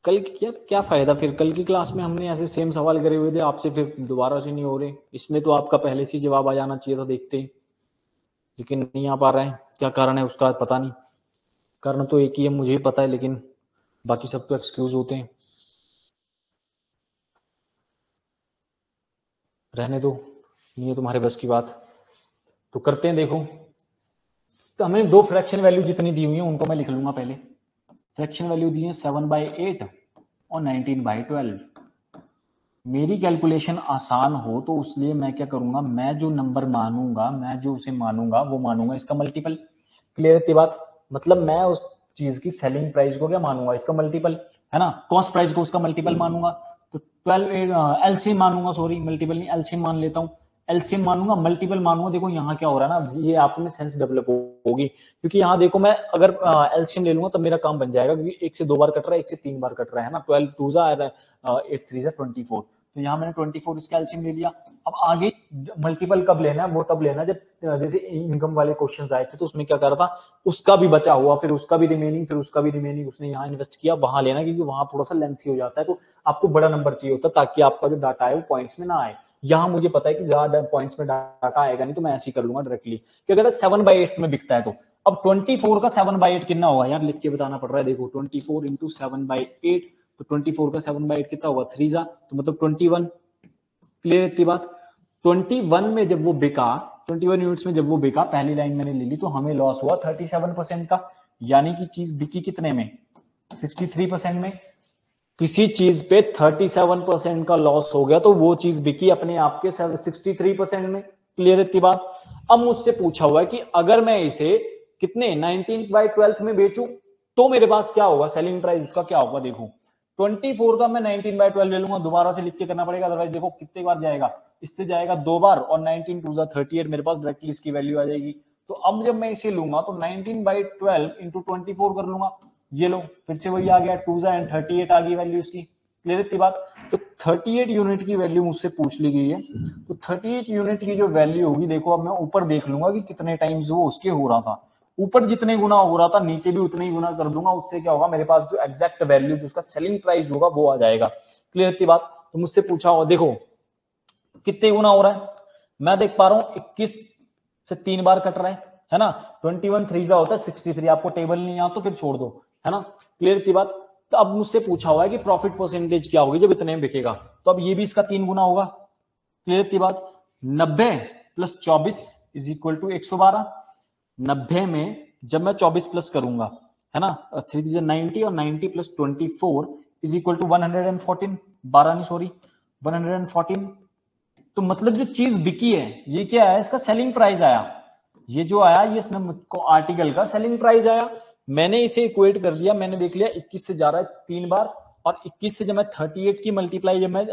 कल की क्या फायदा, फिर कल की क्लास में हमने ऐसे सेम सवाल करे हुए थे आपसे, फिर दोबारा से नहीं हो रहे। इसमें तो आपका पहले से जवाब आ जाना चाहिए था देखते ही, लेकिन नहीं आ पा रहा है। क्या कारण है उसका पता नहीं, कारण तो एक ही है मुझे पता है, लेकिन बाकी सब तो एक्सक्यूज होते हैं। रहने दो, नहीं है तुम्हारे बस की बात, तो करते हैं। देखो तो हमें 2 फ्रैक्शन वैल्यू जितनी दी हुई है उनको मैं लिख लूंगा पहले। फ्रैक्शन वैल्यू दी है 7/8 और 19/12। मेरी कैलकुलेशन आसान हो तो उसलिए मैं क्या करूंगा, मैं जो नंबर मानूंगा, मैं जो उसे मानूंगा वो मानूंगा इसका मल्टीपल। क्लियर है बात? मतलब मैं उस चीज की सेलिंग प्राइस को क्या मानूंगा, इसका मल्टीपल, है ना। कॉस्ट प्राइस को उसका मल्टीपल मानूंगा। तो 12 एलसीएम मानूंगा, सॉरी मल्टीपल नहीं, एलसीएम मान लेता हूँ। एलसीएम मानूंगा, मल्टीपल मानूंगा। देखो यहाँ क्या हो रहा है ना, ये आप में सेंस डेवलप होगी, क्योंकि यहाँ देखो मैं अगर एलसीएम ले लूंगा तब मेरा काम बन जाएगा, क्योंकि 1 से 2 बार कट रहा है, 1 से 3 बार कट रहा है ना। 12 2 जा 8 3 जा 24। तो यहाँ मैंने 24 इसका एलसीएम ले लिया। अब आगे मल्टीपल कब लेना है, वो तब लेना जब जैसे इनकम वाले क्वेश्चंस आए थे तो उसमें क्या कर रहा था, उसका भी बचा हुआ, फिर उसका भी रिमेनिंग, फिर उसका भी रिमेनिंग उसने यहाँ इन्वेस्ट किया, वहां लेना, क्योंकि वहां थोड़ा सा लेंथी हो जाता है, तो आपको बड़ा नंबर चाहिए होता है ताकि आपका जो डाटा है वो पॉइंट्स में ना आए। यहाँ मुझे पता है कि ज्यादा पॉइंट्स में डाटा आएगा नहीं, तो मैं ऐसे ही कर लूंगा डायरेक्टली कि अगर 7/8 में बिकता है तो अब 24 का 7/8 कितना होगा यार, लिख के बताना पड़ रहा है। देखो 24 इंटू 7/8, तो 24 का 7/8 कितना होगा, 3 जा, तो मतलब 21। क्लियर इतनी बात? 21 में जब वो बिका, 21 यूनिट्स में जब वो बिका, पहली लाइन मैंने ले ली, तो हमें लॉस हुआ 37% का, यानी कि चीज बिकी कितने में, 63% में। किसी चीज पे 37% का लॉस हो गया तो वो चीज बिकी अपने आप के 63% में। क्लियर इतनी बात? अब मुझसे पूछा हुआ है कि अगर मैं इसे कितने 19/12 में बेचूं तो मेरे पास क्या होगा, सेलिंग प्राइस उसका क्या होगा। देखो 24 का मैं 19/12 ले लूंगा, दोबारा से लिख के करना पड़ेगा, अदरवाइज देखो कितने बार जाएगा, इससे जाएगा 2 बार, और 19 2 38 मेरे पास डायरेक्टली इसकी वैल्यू आ जाएगी। तो अब जब मैं इसे लूंगा तो 19/12 इंटू 24 कर लूंगा, ये लो फिर से वही आ गया, 2 एंड 38 आ गई वैल्यू इसकी। क्लियर इतनी बात? तो 38 यूनिट की वैल्यू मुझसे पूछ ली गई है, तो 38 यूनिट की जो वैल्यू होगी, देखो अब मैं ऊपर देख लूंगा कि कितने टाइम्स वो उसके हो रहा था, ऊपर जितने गुना हो रहा था नीचे भी उतने ही गुना कर दूंगा, उससे क्या होगा, मेरे पास जो एग्जैक्ट वैल्यू जो उसका सेलिंग प्राइस होगा वो आ जाएगा। क्लियर इतनी बात? तो मुझसे पूछा होगा, देखो कितने गुना हो रहा है, मैं देख पा रहा हूं 21 से 3 बार कट रहा है ना। 21 3 होता है 63, आपको टेबल नहीं आता तो फिर छोड़ दो, है ना। क्लियर इतनी बात? तो अब मुझसे पूछा हुआ है कि प्रॉफिट परसेंटेज क्या होगी जब इतने में बिकेगा, तो अब ये भी इसका 3 गुना होगा। क्लियर इतनी बात? 90 + 24 इज इक्वल टू 112। 90 में जब मैं 24 प्लस करूंगा, है ना, 3 90, और 90 + 24 इज इक्वल टू 114, 12 नहीं सॉरी 114। तो मतलब जो चीज बिकी है ये क्या है, इसका सेलिंग प्राइस आया, ये जो आया ये आर्टिकल का सेलिंग प्राइस आया। मैंने इसे इक्वेट कर दिया, मैंने देख लिया 21 से जा रहा है 3 बार, और 21 से जब मैं 38 की मल्टीप्लाई जब मैं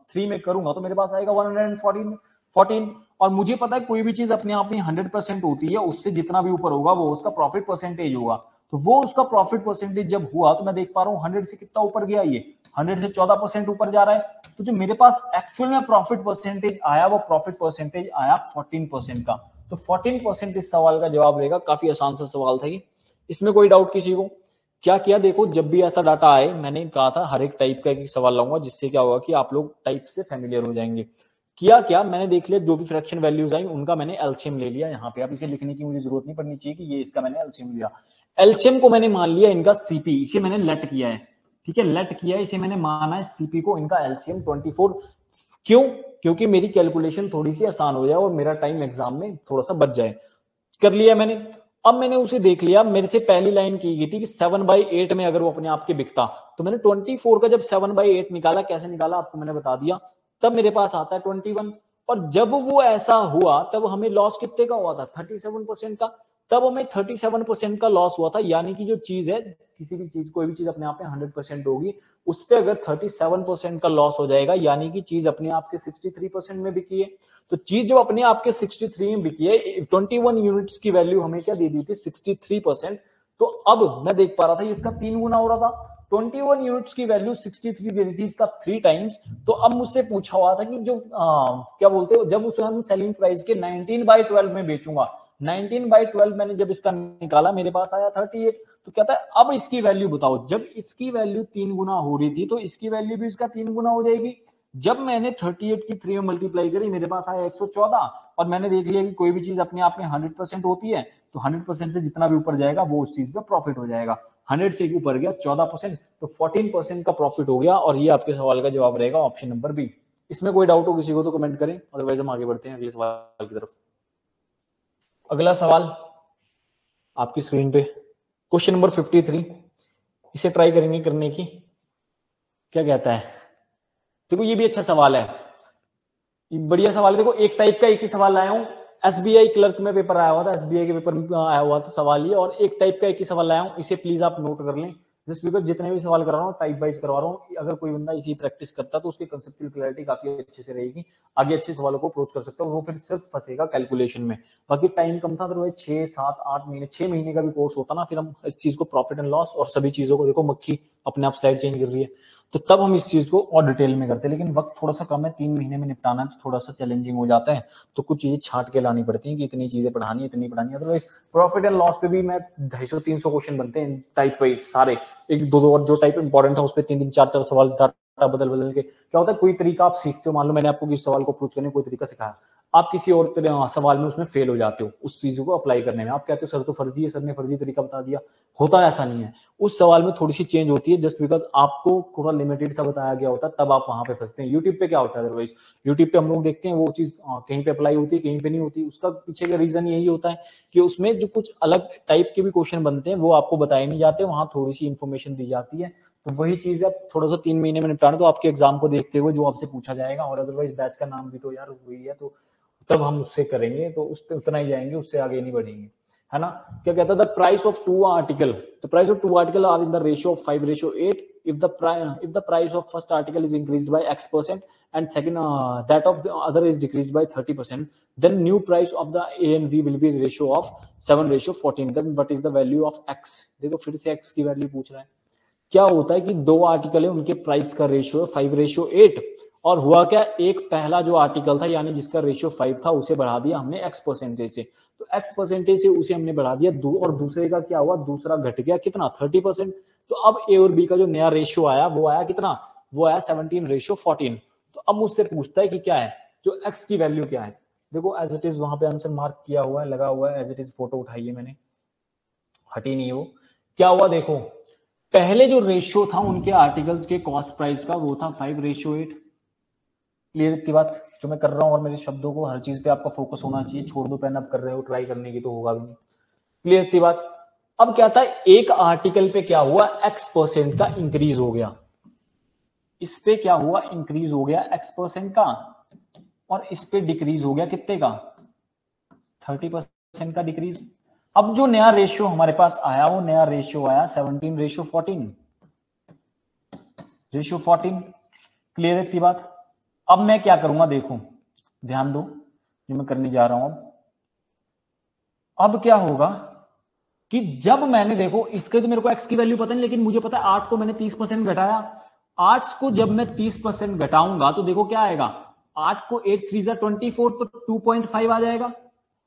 3 में करूंगा तो मेरे पास आएगा 114। और मुझे पता है कोई भी चीज अपने आप में 100% होती है, उससे जितना भी ऊपर होगा वो उसका प्रॉफिट परसेंटेज होगा। तो वो उसका प्रॉफिट परसेंटेज जब हुआ तो मैं देख पा रहा हूँ 100 से कितना ऊपर गया, ये 100 से 14% ऊपर जा रहा है। तो जो मेरे पास एक्चुअल में प्रॉफिट परसेंटेज आया वो प्रॉफिट परसेंटेज आया 14% का। तो 14% इस सवाल का जवाब रहेगा। काफी आसान सा सवाल था ये, इसमें कोई डाउट किसी को? क्या किया, देखो जब भी ऐसा डाटा आए, मैंने कहा था हर एक टाइप का एक सवाल लाऊंगा, जिससे क्या होगा कि आप लोग टाइप से फेमिलियर हो जाएंगे। किया क्या, मैंने देख लिया जो भी फ्रैक्शन वैल्यूज आई उनका मैंने एलसीएम ले लिया। यहाँ पे अब इसे लिखने की मुझे जरूरत नहीं पड़नी चाहिए कि ये इसका मैंने एलसीएम लिया। एलसीएम को मैंने मान लिया इनका सीपी, इसे मैंने लेट किया है, ठीक है, लेट किया है, इसे मैंने माना है सीपी को, इनका एलसीएम 24। क्यों? क्योंकि मेरी कैलकुलेशन थोड़ी सी आसान हो जाए और मेरा टाइम एग्जाम में थोड़ा सा बच जाए। कर लिया मैंने। अब मैंने उसे देख लिया, मेरे से पहली लाइन की गई थी कि 7/8 में अगर वो अपने आप के बिकता, तो मैंने 24 का जब 7/8 निकाला, कैसे निकाला आपको मैंने बता दिया, तब मेरे पास आता है 21। और जब वो ऐसा हुआ तब हमें लॉस कितने का हुआ था, 37% का। तब हमें 37% का लॉस हुआ था, यानी कि जो चीज है, किसी भी चीज, कोई भी चीज अपने आप में 100% होगी, उस पर अगर 37% का लॉस हो जाएगा, यानी कि चीज अपने आप के 63% में बिकी है। तो चीज जब अपने आप के 63 में बिकी है, 21 यूनिट्स की वैल्यू हमें क्या दे दी थी, 63%। तो अब मैं देख पा रहा था इसका 3 गुना हो रहा था। 21 यूनिट्स की वैल्यू 63 दे दी थी, इसका 3 टाइम्स। तो अब मुझसे पूछा हुआ था कि जो क्या बोलते हो, जब उसे हम सेलिंग प्राइस के 19/12 में बेचूंगा, 19/12 मैंने जब इसका निकाला मेरे पास आया 38। तो कहता है अब इसकी वैल्यू बताओ, जब इसकी वैल्यू 3 गुना हो रही थी तो इसकी वैल्यू भी इसका 3 गुना हो जाएगी। जब मैंने 38 की 3 में मल्टीप्लाई करी मेरे पास आया 114, और मैंने देख लिया कि कोई भी चीज अपने आप में 100% होती है, तो 100% से जितना भी ऊपर जाएगा वो उस चीज पे प्रॉफिट हो जाएगा। 100 से ऊपर गया 14%, तो 14% का प्रॉफिट हो गया, और ये आपके सवाल का जवाब रहेगा ऑप्शन नंबर बी। इसमें कोई डाउट हो किसी को तो कमेंट करें, अदरवाइज हम आगे बढ़ते हैं अगले सवाल की तरफ। अगला सवाल आपकी स्क्रीन पे, क्वेश्चन नंबर 53, इसे ट्राई करेंगे करने की। क्या कहता है, देखो ये भी अच्छा सवाल है, बढ़िया सवाल है। देखो एक टाइप का एक ही सवाल लाया हूँ, एसबीआई क्लर्क में पेपर आया हुआ था, एसबीआई के पेपर में आया हुआ था सवाल ये, और एक टाइप का एक ही सवाल लाया हूँ, इसे प्लीज आप नोट कर लें। जस्ट बिकॉज जितने भी सवाल करा रहा हूँ टाइप वाइज करवा रहा हूँ, अगर कोई बंदा इसी प्रैक्टिस करता तो उसकी कंसेप्चुअल क्लैरिटी काफी अच्छे से रहेगी, आगे अच्छे सवालों को अप्रोच कर सकता है, वो फिर सिर्फ फंसेगा कैलकुलेशन में। बाकी टाइम कम था, अदरवाइज 6 7 8 महीने 6 महीने का भी कोर्स होता ना, फिर हम इस चीज को प्रॉफिट एंड लॉस और सभी चीजों को, देखो मक्खी अपने आप स्लाइड चेंज कर रही है, तो तब हम इस चीज को और डिटेल में करते हैं। लेकिन वक्त थोड़ा सा कम है, 3 महीने में निपटाना है, तो थोड़ा सा चैलेंजिंग हो जाता है, तो कुछ चीजें छांट के लानी पड़ती हैं कि इतनी चीजें पढ़ानी है, इतनी पढ़ानी है। अदरवाइज प्रॉफिट एंड लॉस पे भी मैं 250-300 क्वेश्चन बनते हैं टाइप वाइज सारे, एक दो दो, और जो टाइप इंपॉर्टेंट है उस पर 3 3 4 4 सवाल डाटा बदल बदल के। क्या होता है, कोई तरीका आप सीखते हो, मान लो मैंने आपको किसी सवाल को अप्रोच करने कोई तरीका सिखाया, आप किसी और सवाल में उसमें फेल हो जाते हो, उस चीज को अप्लाई करने में आप कहते हो सर तो फर्जी है, सर ने फर्जी तरीका बता दिया, होता है ऐसा नहीं है, उस सवाल में थोड़ी सी चेंज होती है, जस्ट बिकॉज आपको थोड़ा लिमिटेड सा बताया गया होता है, तब आप वहां पे फंसते हैं। यूट्यूब पे क्या होता है, अदरवाइज यूट्यूब पे हम लोग देखते हैं वो चीज कहीं पे अप्लाई होती है, कहीं पे नहीं होती, उसका पीछे का रीजन यही होता है कि उसमें जो कुछ अलग टाइप के भी क्वेश्चन बनते हैं वो आपको बताए नहीं जाते, वहां थोड़ी सी इन्फॉर्मेशन दी जाती है। तो वही चीज है, थोड़ा सा 3 महीने में निपटाना, तो आपके एग्जाम को देखते हुए जो आपसे पूछा जाएगा, और अदरवाइज बैच का नाम भी तो यार वही है, तो तब हम उससे करेंगे, तो उस उतना ही जाएंगे, उससे आगे नहीं बढ़ेंगे, है ना। क्या कहता है, the price of 2 article, the price of 2 article are in the ratio of 5:8 if the price of first article is increased by x% and second that of the other is decreased by 30%, then new price of the A and B will be ratio of 7:14, then what is the value of x। देखो फिर से x की value पूछ रहा है। क्या होता है कि 2 आर्टिकल है, उनके प्राइस का रेशियो है 5:8, और हुआ क्या, एक पहला जो आर्टिकल था यानी जिसका रेशियो 5 था उसे बढ़ा दिया हमने x% से, तो x% से उसे हमने बढ़ा दिया और दूसरे का क्या हुआ, दूसरा घट गया कितना, 30%। तो अब ए और बी का जो नया रेशियो आया वो आया कितना, वो आया 17:14। तो अब मुझसे पूछता है कि क्या है, जो x की वैल्यू क्या है। देखो एज इट इज वहां पे आंसर मार्क किया हुआ है, लगा हुआ है एज इट इज, फोटो उठाई है मैंने, हटी नहीं है वो। क्या हुआ देखो, पहले जो रेशियो था उनके आर्टिकल्स के कॉस्ट प्राइस का वो था 5:8। क्लियर की बात जो मैं कर रहा हूँ, और मेरे शब्दों को हर चीज पे आपका फोकस होना चाहिए, छोड़ दो पेन, अब कर रहे हो ट्राई करने की तो होगा भी नहीं। क्लियर की बात। अब क्या था, एक आर्टिकल पे क्या हुआ, x% का इंक्रीज हो गया, इस पे क्या हुआ, इंक्रीज हो गया x% का, और इस पे डिक्रीज हो गया कितने का, 30% का डिक्रीज। अब जो नया रेशियो हमारे पास आया वो नया रेशियो आया 17:14। क्लियर है इतनी बात। अब मैं क्या करूंगा देखो, ध्यान दो जो मैं करने जा रहा हूं। अब क्या होगा कि जब मैंने देखो इसके, तो मेरे को x की वैल्यू पता नहीं, लेकिन मुझे पता है 8 को मैंने 30% घटाया, 8 को जब मैं 30% घटाऊंगा तो देखो क्या आएगा, 8 को 8 3 24, तो 2.5 आ जाएगा,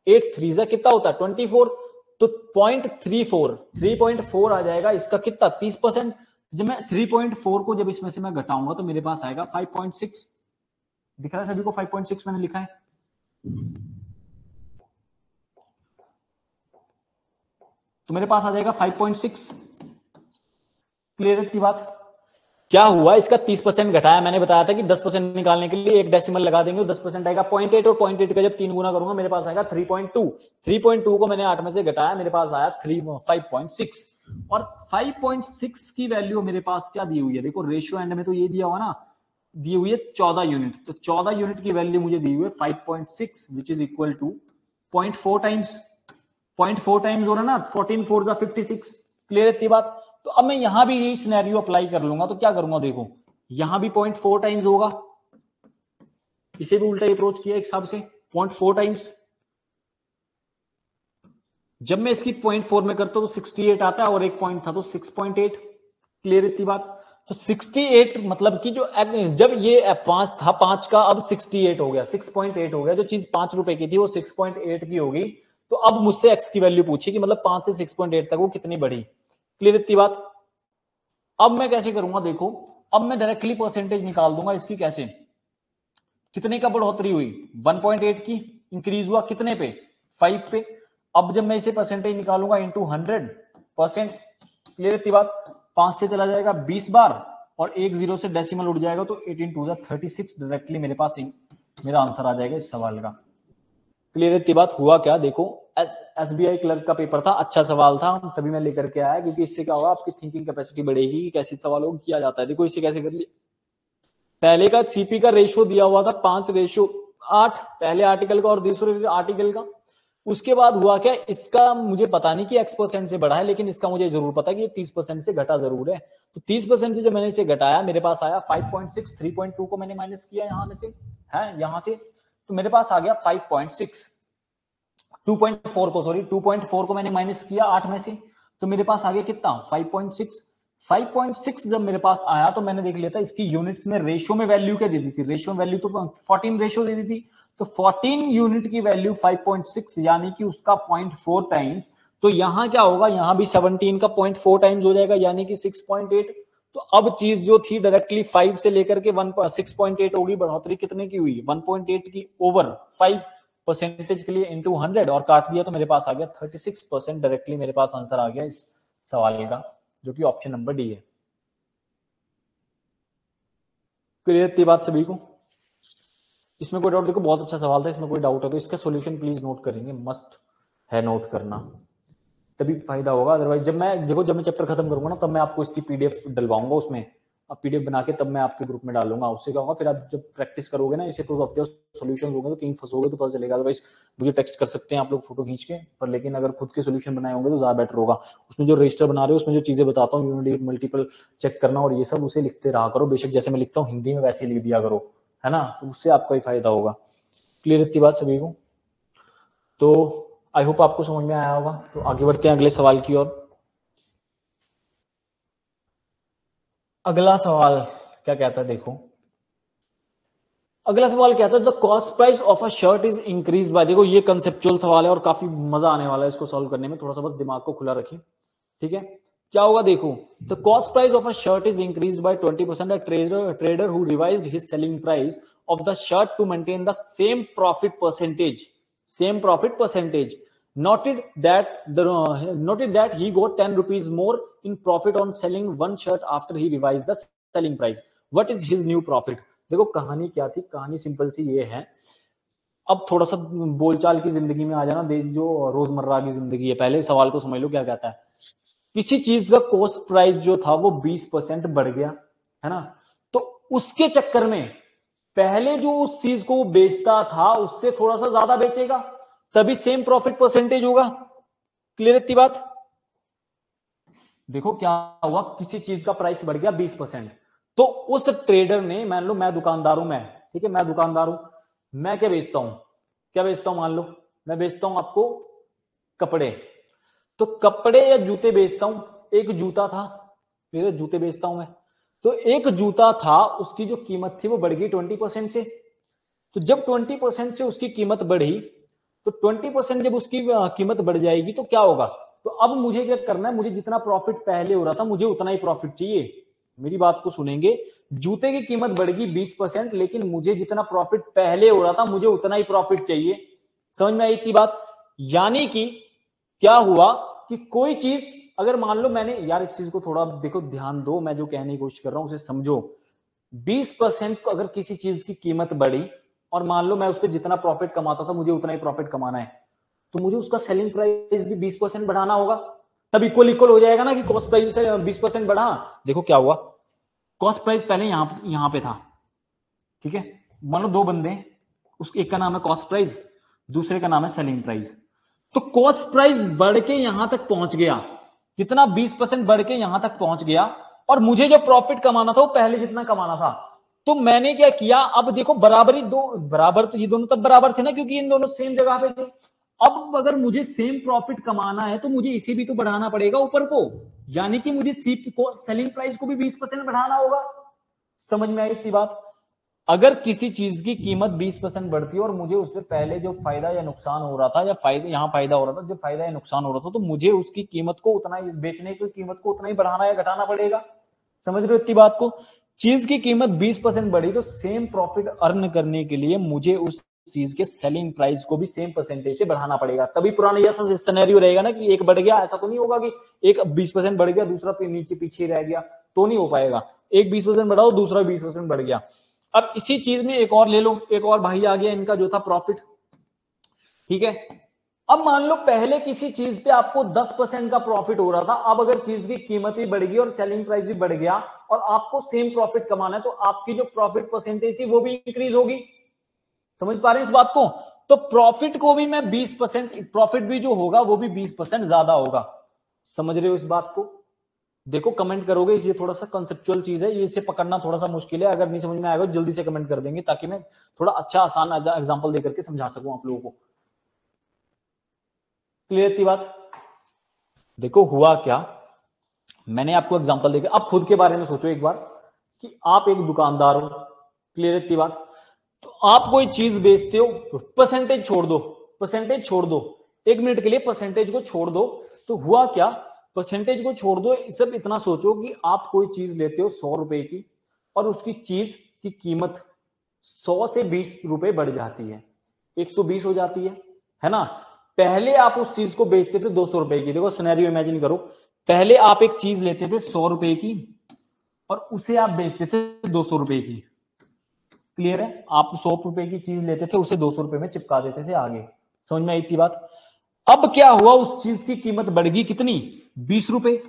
8 3 कितना होता है 24, तो 0.34 3.4 आ जाएगा, इसका कितना 30%। जब मैं 3.4 को जब इसमें से मैं घटाऊंगा तो मेरे पास आएगा 5.6। दिख रहा है सभी को 5.6 मैंने लिखा है, तो मेरे पास आ जाएगा 5.6। क्लियर है बात। क्या हुआ, इसका 30% घटाया, मैंने बताया था कि 10% निकालने के लिए एक डेसिमल लगा देंगे, 10% आएगा 0.8, और 0.8 का जब 3 गुना करूंगा मेरे पास आएगा 3.2। 3.2 को मैंने 8 में से घटाया, मेरे पास आया 5.6, और 5.6 की वैल्यू मेरे पास क्या दी हुई है, देखो रेशियो एंड में तो ये दिया हुआ ना, दी हुई है 14 यूनिट, तो 14 यूनिट की वैल्यू मुझे दी हुई है 5.6 which is equal to 0.4 times, 0.4 times हो रहा ना, 14 4 56। क्लियर है बात। तो अब मैं यहां भी यही सिनेरियो अप्लाई कर लूंगा, तो क्या करूंगा देखो, यहां भी 0.4 टाइम्स होगा, इसे भी उल्टा अप्रोच किया एक हिसाब से 0.4 टाइम्स। जब मैं इसकी 0.4 में करता हूं तो 68 आता है, और एक पॉइंट था तो 6.8। क्लियर इतनी बात। तो 68 मतलब कि जो जब ये 5 था, 5 का अब 68 हो गया, 6.8 हो गया, जो चीज 5 रुपए की थी वो 6.8 की होगी। तो अब मुझसे x की वैल्यू पूछी कि मतलब 5 से 6.8 तक वो कितनी बढ़ी। क्लियर इतनी बात। अब मैं कैसे करूंगा देखो, अब मैं डायरेक्टली परसेंटेज निकाल दूंगा इसकी, कैसे, कितने का बढ़ोतरी हुई, 1.8 की इंक्रीज हुआ, कितने पे 5 पे। अब जब मैं इसे परसेंटेज निकालूंगा इनटू 100%। क्लियर इतनी बात। 5 से चला जाएगा 20 बार, और एक जीरो से डेसिमल उड़ जाएगा, तो 18 2 36 डायरेक्टली मेरे पास मेरा आंसर आ जाएगा इस सवाल का। क्लियर इतनी बात। हुआ क्या देखो, एसबीआई क्लर्क का पेपर था, अच्छा सवाल था, तभी मैं लेकर के आया, क्योंकि इससे क्या होगा, आपकी थिंकिंग कैपेसिटी बढ़ेगी, कैसे सवालों को किया जाता है। देखो इसे कैसे कर लिया, पहले का सीपी का रेशियो दिया हुआ था 5:8, पहले आर्टिकल का और दूसरे आर्टिकल का। उसके बाद हुआ क्या, इसका मुझे पता नहीं कि x% से बढ़ा है, लेकिन इसका मुझे जरूर पता है कि 30% से घटा जरूर है। तो 30% से जब मैंने इसे घटाया, मेरे पास आया 5.6, 3.2 को मैंने माइनस किया यहां में से, है यहां से, तो मेरे पास आ गया 5.6, 2.4 को, सॉरी 2.4 को मैंने माइनस किया 8 में से, तो मेरे पास आ गया कितना 5.6। 5.6 जब मेरे पास आया तो मैंने देख लिया था इसकी यूनिट्स में, रेशियो में वैल्यू क्या दे दी थी, रेशियो में वैल्यू तो 14 रेशियो दे दी थी, तो 14 यूनिट की वैल्यू 5.6 यानी कि उसका 0.4 टाइम्स। तो यहां क्या होगा, यहां भी 17 का 0.4 टाइम्स हो जाएगा यानी कि 6.8। तो अब चीज जो थी डायरेक्टली 5 से लेकर के 6.8 होगी, बढ़ोतरी कितने की हुई 1.8 की ओवर 5% के लिए इंटू 100 और काट दिया तो मेरे पास आ गया 36%। डायरेक्टली मेरे पास आंसर आ गया इस सवाल का, जो कि ऑप्शन नंबर डी है। क्लियर थी बात सभी को? इसमें कोई डाउट? देखो बहुत अच्छा सवाल था, इसमें कोई डाउट है तो इसका सॉल्यूशन प्लीज नोट करेंगे, मस्ट है नोट करना, तभी फायदा होगा। अदरवाइज जब मैं चैप्टर खत्म करूंगा ना, तब मैं आपको इसकी पीडीएफ डलवाऊंगा, उसमें अब पीडीएफ बना के तब मैं आपके ग्रुप में डालूंगा। उससे क्या होगा, फिर आप जब प्रैक्टिस करोगे ना इसे, तो अपने सॉल्यूशन होंगे तो कहीं फंसोगे तो पता चलेगा। अदरवाइज मुझे टेक्स्ट कर सकते हैं आप लोग फोटो खींच के, पर लेकिन अगर खुद के सॉल्यूशन बनाए होंगे तो ज्यादा बेटर होगा। उसमें जो रजिस्टर बना रहे हो, उसमें जो चीजें बताता हूँ, यूनिट मल्टीपल चेक करना और ये सब, उसे लिखते रहा करो। बेशक जैसे मैं लिखता हूँ हिंदी में वैसे लिख दिया करो, है ना, तो उससे आपका ही फायदा होगा। क्लियर इतनी बात सभी को? तो आई होप आपको समझ में आया होगा। तो आगे बढ़ते हैं अगले सवाल की ओर। अगला सवाल क्या कहता है, देखो अगला सवाल कहता है the cost price of a shirt is increase bye. देखो ये कंसेप्चुअल सवाल है और काफी मजा आने वाला है इसको सॉल्व करने में, थोड़ा सा बस दिमाग को खुला रखिए, ठीक है। क्या होगा देखो, the cost price of a shirt is increase by 20%, a trader who revised his selling price of the shirt to maintain the same profit percentage noted that he got 10 rupees more in profit on selling one shirt after he revised the selling price. What is his new profit? देखो कहानी क्या थी, कहानी simple सी ये है। अब थोड़ा सा बोलचाल की जिंदगी में आ जाना, जो रोजमर्रा की जिंदगी है, पहले सवाल को समझ लो क्या कहता है। किसी चीज का कॉस्ट प्राइस जो था वो 20% बढ़ गया, है ना, तो उसके चक्कर में पहले जो उस चीज को वो बेचता था उससे थोड़ा सा ज्यादा बेचेगा, तभी सेम प्रॉफिट परसेंटेज होगा। क्लियर इतनी बात? देखो क्या हुआ, किसी चीज का प्राइस बढ़ गया 20%, तो उस ट्रेडर ने, मान लो मैं दुकानदार हूं, मैं, ठीक है, मैं दुकानदार हूं, मैं क्या बेचता हूं, मान लो मैं बेचता हूं आपको कपड़े, तो कपड़े या जूते बेचता हूं। एक जूता था, मेरे जूते बेचता हूं मैं, तो एक जूता था, उसकी जो कीमत थी वो बढ़ गई 20% से। तो जब 20% से उसकी कीमत बढ़ी, तो 20% जब उसकी कीमत बढ़ जाएगी तो क्या होगा, तो अब मुझे क्या करना है, मुझे जितना प्रॉफिट पहले हो रहा था मुझे उतना ही प्रॉफिट चाहिए। मेरी बात को सुनेंगे, जूते की कीमत बढ़ेगी 20%, लेकिन मुझे जितना प्रॉफिट पहले हो रहा था मुझे उतना ही प्रॉफिट चाहिए। समझ में आई इतनी बात? यानी कि क्या हुआ कि कोई चीज, अगर मान लो मैंने, यार इस चीज को थोड़ा देखो ध्यान दो, मैं जो कहने की कोशिश कर रहा हूं उसे समझो। 20% को अगर किसी चीज की कीमत बढ़ी और मान लो मैं उस पर जितना प्रॉफिट कमाता था मुझे उतना ही प्रॉफिट कमाना है, तो मुझे उसका सेलिंग प्राइस भी 20% बढ़ाना होगा, तब इक्वल इक्वल हो जाएगा ना, कि कॉस्ट प्राइस से 20% बढ़ा। देखो क्या हुआ, कॉस्ट प्राइस पहले यहां पे था, ठीक है, मान लो दो बंदे, उस एक का नाम है कॉस्ट प्राइस, दूसरे का नाम है सेलिंग प्राइस। तो कॉस्ट प्राइस बढ़ के यहां तक पहुंच गया, कितना 20% बढ़ के यहां तक पहुंच गया, और मुझे जो प्रॉफिट कमाना था वो पहले जितना कमाना था। तो मैंने क्या किया, अब देखो बराबरी, दो बराबर, तो ये दोनों तब बराबर थे ना क्योंकि इन दोनों सेम जगह पे थे। अब अगर मुझे सेम प्रॉफिट कमाना है तो मुझे इसे भी तो बढ़ाना पड़ेगा ऊपर को, यानी कि मुझे सीप को, सेलिंग प्राइस को भी 20% बढ़ाना होगा। समझ में आई इतनी बात? अगर किसी चीज की कीमत 20% बढ़ती है और मुझे उससे पहले जो फायदा या नुकसान हो रहा था, या फायदा, यहाँ फायदा हो रहा था, जो फायदा या नुकसान हो रहा था, तो मुझे उसकी कीमत को उतना ही, बेचने की कीमत को उतना ही बढ़ाना या घटाना पड़ेगा। समझ रहे हो इतनी बात को? चीज की कीमत 20% बढ़ी तो सेम प्रॉफिट अर्न करने के लिए मुझे उस चीज के सेलिंग प्राइस को भी सेम परसेंटेज से बढ़ाना पड़ेगा, तभी पुराना जैसा सिनेरियो रहेगा ना, कि एक बढ़ गया, ऐसा तो नहीं होगा कि एक 20% बढ़ गया दूसरा नीचे पीछे रह गया, तो नहीं हो पाएगा। एक 20% बढ़ाओ दूसरा 20% बढ़ गया। अब इसी चीज में एक और ले लो, एक और भाई आ गया इनका जो था प्रॉफिट, ठीक है। अब मान लो पहले किसी चीज पे आपको 10% का प्रॉफिट हो रहा था, अब अगर चीज की कीमत भी बढ़ गई और सेलिंग प्राइस भी बढ़ गया, और आपको सेम प्रॉफिट कमाना है, तो आपकी जो प्रॉफिट परसेंटेज थी वो भी इंक्रीज होगी। समझ पा रहे हैं इस बात को? तो प्रॉफिट को भी मैं 20%, प्रॉफिट भी जो होगा वो भी 20% ज्यादा होगा। समझ रहे हो इस बात को? देखो कमेंट करोगे, ये थोड़ा सा कंसेप्चुअल चीज है, ये इसे पकड़ना थोड़ा सा मुश्किल है। अगर नहीं समझ में आएगा जल्दी से कमेंट कर देंगे, ताकि मैं थोड़ा अच्छा आसान एग्जांपल देकर के समझा सकूं आप लोगों को। क्लियर थी बात? देखो हुआ क्या, मैंने आपको एग्जांपल देकर, अब खुद के बारे में सोचो एक बार कि आप एक दुकानदार हो। क्लियर थी बात? तो आप कोई चीज बेचते हो, परसेंटेज छोड़ दो, परसेंटेज छोड़ दो, 1 मिनट के लिए परसेंटेज को छोड़ दो। तो हुआ क्या, परसेंटेज को छोड़ दो, सब इतना सोचो कि आप कोई चीज लेते हो 100 रुपए की, और उसकी चीज की कीमत 100 से 20 रुपए बढ़ जाती है, 120 हो जाती है ना। पहले आप उस चीज को बेचते थे 200 रुपए की। देखो सिनेरियो इमेजिन करो, पहले आप एक चीज लेते थे 100 रुपए की और उसे आप बेचते थे 200 रुपए की। क्लियर है? आप 100 रुपए की चीज लेते थे, उसे 200 रुपए में चिपका देते थे आगे। समझ में आई थी बात? अब क्या हुआ, उस चीज की कीमत बढ़ गई कितनी, 20 रुपए।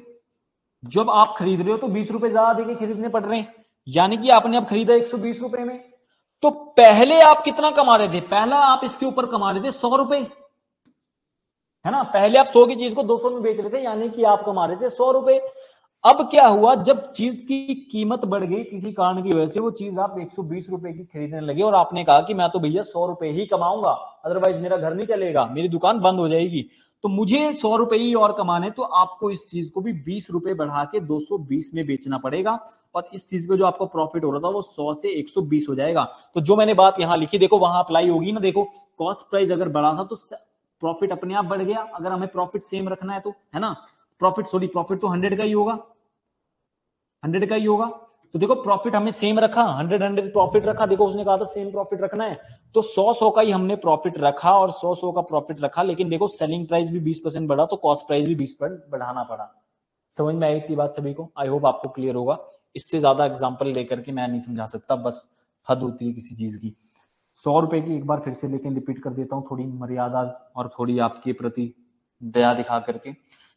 जब आप खरीद रहे हो तो 20 रुपए ज्यादा देके खरीदने पड़ रहे हैं, यानी कि आपने अब खरीदा 120 रुपए में। तो पहले आप कितना कमा रहे थे, पहला आप इसके ऊपर कमा रहे थे 100 रुपए, है ना। पहले आप 100 की चीज को 200 में बेच रहे थे, यानी कि आप कमा रहे थे 100 रुपए। अब क्या हुआ, जब चीज की कीमत बढ़ गई किसी कारण की वजह से, वो चीज आप 120 रुपए की खरीदने लगे, और आपने कहा कि मैं तो भैया 100 रुपए ही कमाऊंगा, अदरवाइज मेरा घर नहीं चलेगा, मेरी दुकान बंद हो जाएगी, तो मुझे 100 रुपए ही और कमाने, तो आपको इस चीज को भी 20 रुपए बढ़ा के 220 में बेचना पड़ेगा, और इस चीज पे जो आपको प्रॉफिट हो रहा था वो 100 से 120 हो जाएगा। तो जो मैंने बात यहां लिखी, देखो वहां अप्लाई होगी ना। देखो कॉस्ट प्राइस अगर बढ़ा था तो प्रॉफिट अपने आप बढ़ गया, अगर हमें प्रॉफिट सेम रखना है तो, है ना। प्रॉफिट तो 100 का ही होगा, 100 का ही होगा। तो देखो प्रॉफिट हमें सेम रखा, 100 प्रॉफिट रखा। देखो उसने कहा था सेम प्रॉफिट रखना है, तो 100 का ही हमने प्रॉफिट रखा, और 100 का प्रॉफिट रखा। लेकिन देखो सेलिंग प्राइस भी 20% बढ़ा, तो कॉस्ट प्राइस भी 20% बढ़ाना पड़ा। समझ में आई थी बात सभी को? आई होप आपको क्लियर होगा। इससे ज्यादा एग्जाम्पल लेकर के मैं नहीं समझा सकता, बस हद होती है किसी चीज की। 100 रुपए की एक बार फिर से लेकिन रिपीट कर देता हूँ, थोड़ी मर्यादा और थोड़ी आपके प्रति दया दिखा करके।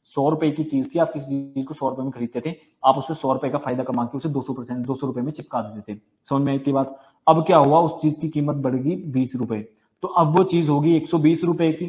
100 रुपए की चीज थी, आप किसी चीज को 100 रुपए में खरीदते थे, आप उसमें 100 रुपए का फायदा कमा के उसे 200 रुपए में चिपका देते थे। समझ में आई थी बात? अब क्या हुआ, उस चीज की कीमत बढ़ गई 20 रुपए, तो अब वो चीज होगी 120 रुपए की।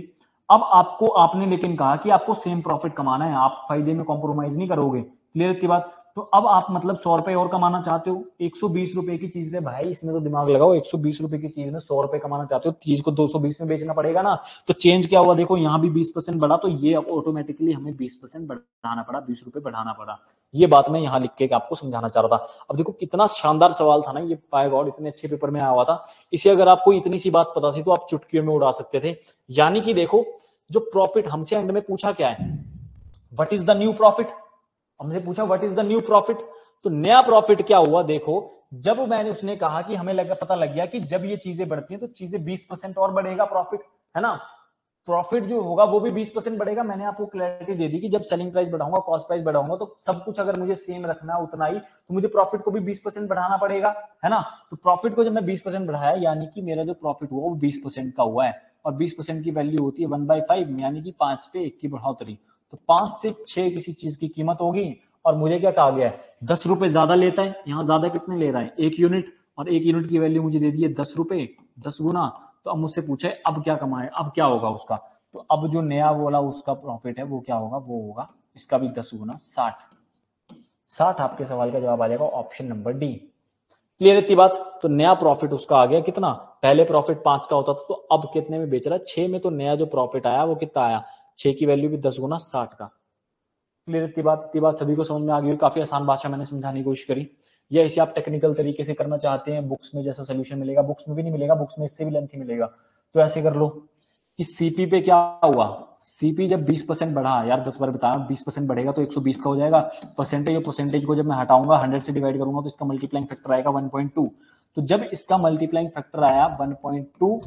अब आपको, आपने लेकिन कहा कि आपको सेम प्रॉफिट कमाना है, आप फायदे में कॉम्प्रोमाइज नहीं करोगे। क्लियर थी बात? तो अब आप मतलब 100 रुपए और कमाना चाहते हो, 120 रुपए की चीज में, भाई इसमें तो दिमाग लगाओ, 120 रुपए की चीज में 100 रुपए कमाना चाहते हो, चीज को 220 में बेचना पड़ेगा ना। तो चेंज क्या हुआ, देखो यहाँ भी 20% बढ़ा, तो ये ऑटोमेटिकली हमें 20% बढ़ाना पड़ा, 20 रुपए बढ़ाना पड़ा। ये बात मैं यहाँ लिख के आपको समझाना चाह रहा था। अब देखो कितना शानदार सवाल था ना ये, बाय गॉड इतने अच्छे पेपर में आया हुआ था। इसे अगर आपको इतनी सी बात पता थी तो आप चुटकियों में उड़ा सकते थे। यानी कि देखो, जो प्रॉफिट हमसे एंड में पूछा क्या है, what is the new profit. हमने पूछा what is the new profit, तो नया प्रॉफिट क्या हुआ, देखो जब मैंने, उसने कहा कि हमें पता लग गया कि जब ये चीजें बढ़ती हैं तो चीजें 20% और बढ़ेगा प्रॉफिट, है ना। प्रॉफिट जो होगा वो भी 20% बढ़ेगा। मैंने आपको क्लैरिटी दे दी कि जब सेलिंग प्राइस बढ़ाऊंगा, कॉस्ट प्राइस बढ़ाऊंगा, तो सब कुछ अगर मुझे सेम रखना है उतना ही, तो मुझे प्रॉफिट को भी 20% बढ़ाना पड़ेगा, है ना। तो प्रॉफिट को जब मैं 20% बढ़ाया, यानी कि मेरा जो प्रॉफिट हुआ वो 20% का हुआ है, और 20% की वैल्यू होती है 1/5, यानी कि 5 पे 1 की बढ़ोतरी। तो 5 से 6 किसी चीज की कीमत होगी, और मुझे क्या कहा गया है, 10 रुपए ज्यादा लेता है। यहाँ ज्यादा कितने ले रहा है, 1 यूनिट, और 1 यूनिट की वैल्यू मुझे दे दी है 10 रुपए, 10 गुना। तो अब मुझसे पूछे अब क्या कमाए, अब क्या होगा उसका। तो अब जो नया बोला उसका प्रॉफिट है वो क्या होगा, वो होगा इसका भी 10 गुना 60। आपके सवाल का जवाब आ जाएगा ऑप्शन नंबर डी। क्लियर है बात? तो नया प्रॉफिट उसका आ गया कितना, पहले प्रॉफिट 5 का होता था, तो अब कितने में बेच रहा है, 6 में। तो नया जो प्रॉफिट आया वो कितना आया, 6 की वैल्यू भी 10 गुना 60 का। क्लियर है बात सभी को समझ में आ गई? काफी आसान भाषा मैंने समझाने की कोशिश करी। या इसे आप टेक्निकल तरीके से करना चाहते हैं, बुक्स में जैसा सोल्यूशन मिलेगा, बुक्स में भी नहीं मिलेगा, बुक्स में इससे भी लेंथी मिलेगा, तो ऐसे कर लो कि सीपी पे क्या हुआ, सीपी जब 20% बढ़ा, यार 10 बार बताया, 20% बढ़ेगा तो 120 का हो जाएगा। परसेंटेज को जब मैं हटाऊंगा 100 से डिवाइड करूंगा तो इसका मल्टीप्लाइंग फैक्टर आएगा 1.2। तो जब इसका मल्टीप्लाइंग फैक्टर आया 1.2,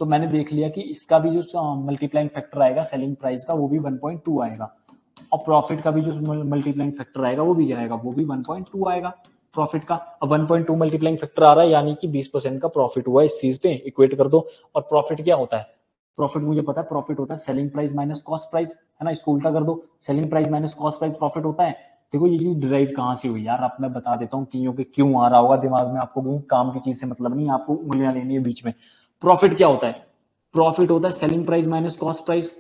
तो मैंने देख लिया कि इसका भी जो मल्टीप्लाइंग फैक्टर आएगा सेलिंग प्राइस का वो भी 1.2 आएगा, और प्रॉफिट का भी जो मल्टीप्लाइंग फैक्टर आएगा वो भी क्या आएगा, वो भी 1.2 आएगा प्रॉफिट का। अब 1.2 मल्टीप्लाइंग फैक्टर आ रहा है, यानी कि 20% का प्रॉफिट हुआ इस चीज पे, इक्वेट कर दो। और प्रॉफिट क्या होता है, प्रॉफिट मुझे पता है, प्रॉफिट होता है selling price minus cost price, है ना। इसको उल्टा कर दो, selling price minus cost price profit होता है। देखो ये चीज डिराइव कहाँ से हुई यार, अब मैं बता देता हूँ क्योंकि क्यों आ रहा होगा दिमाग में आपको, क्योंकि काम की चीज से मतलब नहीं, आपको उंगलियां लेनी है बीच में। प्रॉफिट क्या होता है? प्रॉफिट होता है selling price minus cost price.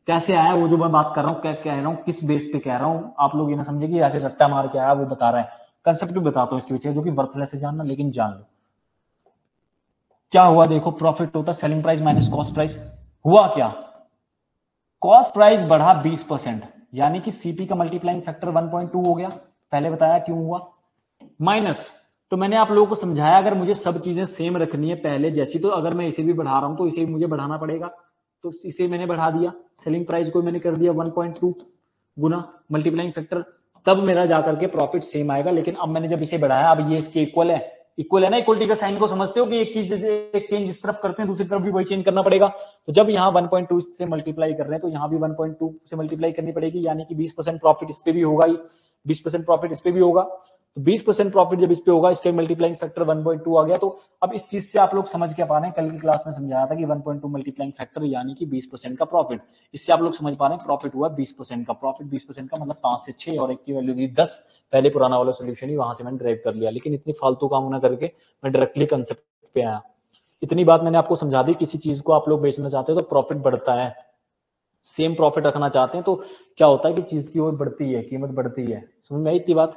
कैसे आया वो जो मैं बात कर रहा हूँ, क्या कह रहा हूँ, किस बेस पे कह रहा हूँ, आप लोग ये ना समझे कि ऐसे रट्टा मार के आया वो बता रहा है। कंसेप्ट भी बताता हूँ इसके पीछे, जो कि वर्थलेस है जानना, लेकिन जान लो क्या हुआ। देखो प्रॉफिट होता है selling price minus cost price. हुआ क्या? कॉस्ट प्राइस बढ़ा 20%, यानी कि सीपी का मल्टीप्लाइंग फैक्टर 1.2 हो गया। पहले बताया क्यों हुआ। माइनस, तो मैंने आप लोगों को समझाया अगर मुझे सब चीजें सेम रखनी है पहले जैसी, तो अगर मैं इसे भी बढ़ा रहा हूं तो इसे भी मुझे बढ़ाना पड़ेगा। तो इसे मैंने बढ़ा दिया, सेलिंग प्राइस को मैंने कर दिया 1.2 गुना मल्टीप्लाइंग फैक्टर, तब मेरा जाकर के प्रॉफिट सेम आएगा। लेकिन अब मैंने जब इसे बढ़ाया, अब ये इसके इक्वल है। इक्वल है ना, इक्वलिटी का साइन को समझते हो कि एक चेंज इस तरफ करते हैं दूसरी तरफ भी वही चेंज करना पड़ेगा। तो जब यहाँ 1.2 से मल्टीप्लाई कर रहे हैं तो यहाँ भी 1.2 से मल्टीप्लाई करनी पड़ेगी, यानी कि 20% प्रॉफिट इस पे भी होगा ही, 20% प्रॉफिट इस पे भी होगा। तो 20% प्रॉफिट जब इस पे होगा, इसके मल्टीप्लाइंग फैक्टर 1.2 आ गया। तो अब इस चीज से आप लोग समझ क्या पा रहे हैं, कल की क्लास में समझाया था कि 1.2 मल्टीप्लाइंग फैक्टर यानी कि 20% का प्रॉफिट। इससे आप लोग समझ पा रहे हैं प्रॉफिट हुआ 20% का। प्रॉफिट 20% का मतलब 5 से 6 और एक की वैल्यू दी 10। पहले पुराना वाला सोल्यूशन ही वहां से मैंने ड्राइव कर लिया, लेकिन इतनी फालतू काम ना करके मैं डायरेक्टली कंसेप्ट पे आया। इतनी बात मैंने आपको समझा दी। किसी चीज को आप लोग बेचना चाहते हो तो प्रॉफिट बढ़ता है, सेम प्रॉफिट रखना चाहते हैं तो क्या होता है कि चीज की वो बढ़ती है, कीमत बढ़ती है। समझ में आई इतनी बात?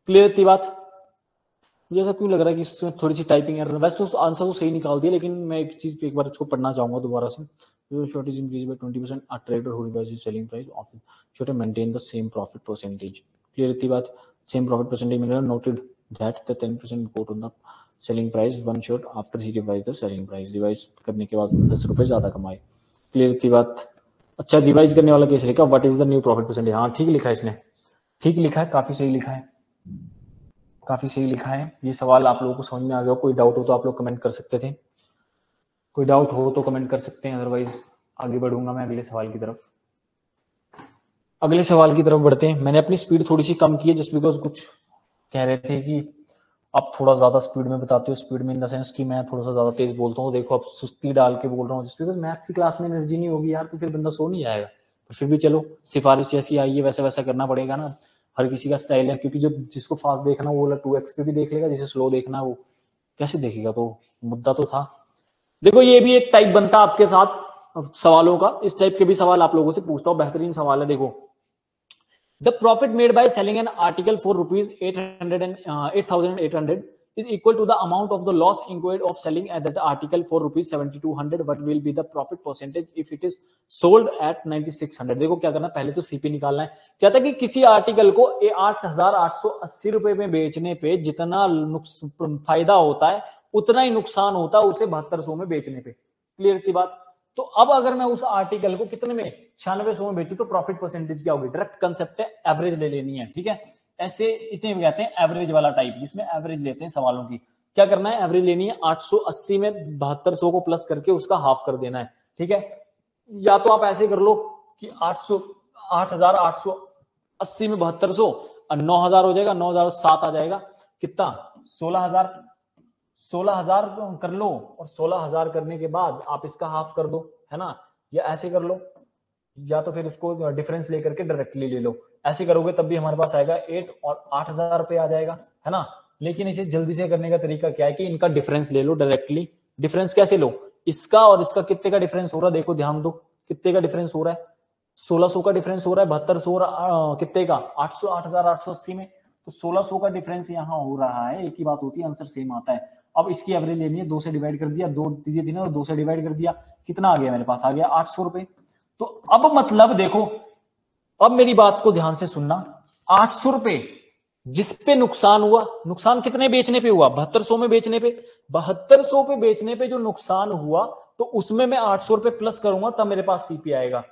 क्लियर इतनी बात? मुझे ऐसा क्यों लग रहा है कि इसमें थोड़ी सी टाइपिंग एरर, वैसे तो आंसर तो सही निकाल दिया, लेकिन मैं एक चीज पे एक बार इसको पढ़ना चाहूंगा दोबारा से। Shirt is increase by 20%, a trader who revise selling price of should maintain the same profit percentage। Clear इतनी बात? सेम प्रॉफिट परसेंटेज में noted that the 10% quote on the selling price one shot after he revise the selling price. Revise करने के बाद 10 रुपए ज्यादा कमाए। Clear इतनी बात? अच्छा, रिवाइज करने वाला कैसे लिखा, what is the new profit percentage. हाँ ठीक लिखा है इसने, ठीक लिखा है, काफी सही लिखा है, काफी सही लिखा है। ये सवाल आप लोगों को समझ में आ गया। कोई डाउट हो तो आप लोग कमेंट कर सकते थे, कोई डाउट हो तो कमेंट कर सकते हैं, अदरवाइज आगे बढ़ूंगा मैं अगले सवाल की तरफ। अगले सवाल की तरफ बढ़ते हैं। मैंने अपनी स्पीड थोड़ी सी कम की है जस्ट बिकॉज कुछ कह रहे थे कि आप थोड़ा ज्यादा स्पीड में बताते हो। स्पीड में इन द सेंस कि मैं थोड़ा सा ज्यादा तेज बोलता हूँ। देखो अब सुस्ती डाल के बोल रहा हूँ जस्ट बिकॉज मैथ्स की क्लास में एनर्जी नहीं होगी यार, तो फिर बंदा सो नहीं जाएगा। तो फिर भी चलो, सिफारिश जैसी आई है वैसा वैसा करना पड़ेगा ना। हर किसी का स्टाइल है, क्योंकि जो जिसको फास्ट देखना वो 2x पे भी देख लेगा, जिसे स्लो देखना वो कैसे देखेगा। तो मुद्दा तो था। देखो ये भी एक टाइप बनता आपके साथ सवालों का, इस टाइप के भी सवाल आप लोगों से पूछता हूँ। बेहतरीन सवाल है, देखो। The profit made by selling an article for rupees 8,800 is equal to the amount of the loss incurred of selling at that article for rupees 7,200. What will be the profit percentage if it is sold at 9,600? देखो क्या करना, पहले तो CP निकालना है। क्या था कि किसी आर्टिकल को 8,880 रुपए में बेचने पे जितना फायदा होता है उतना ही नुकसान होता है उसे 7200 में बेचने पे। क्लियर की बात? तो अब अगर मैं उस आर्टिकल को कितने में 9600 में बेचू तो प्रॉफिट परसेंटेज क्या होगी? डायरेक्ट कंसेप्ट है, एवरेज ले लेनी है। ठीक है, ऐसे इसे कहते हैं एवरेज वाला टाइप, जिसमें एवरेज लेते हैं सवालों की। क्या करना है, एवरेज लेनी है। 880 में 7200 को प्लस करके उसका हाफ कर देना है। ठीक है, या तो आप ऐसे कर लो कि 8,880 में 7200 और 9,000 हो जाएगा, 9,000 7 आ जाएगा, कितना 16,000। 16,000 कर लो और 16,000 करने के बाद आप इसका हाफ कर दो, है ना। या ऐसे कर लो, या तो फिर उसको डिफरेंस लेकर के डायरेक्टली ले लो। ऐसे करोगे तब भी हमारे पास आएगा 8 और 8,000 रुपए आ जाएगा, है ना। लेकिन इसे जल्दी से करने का तरीका क्या है कि इनका डिफरेंस ले लो डायरेक्टली। डिफरेंस कैसे लो, इसका और इसका कितने का डिफरेंस हो रहा है, देखो ध्यान दो कितने का डिफरेंस हो रहा है। 1600 का डिफरेंस हो रहा है, 7200 कितने का 8,880 में। तो 1600 का डिफरेंस यहाँ हो रहा है। एक ही बात होती है, आंसर सेम आता है। अब इसकी एवरेज लेनी है, 2 से डिवाइड कर दिया, 2 दीजिए 3 और 2 से डिवाइड कर दिया, कितना आ गया मेरे पास, आ गया 800 रुपए। तो अब मतलब देखो, अब मेरी बात को ध्यान से सुनना। 800 रुपए जिसपे नुकसान हुआ, नुकसान कितने बेचने पे हुआ, 7200 में बेचने पे। 7200 पे बेचने पे जो नुकसान हुआ तो उसमें मैं 800 रुपए प्लस करूंगा तब मेरे पास सीपी आएगा।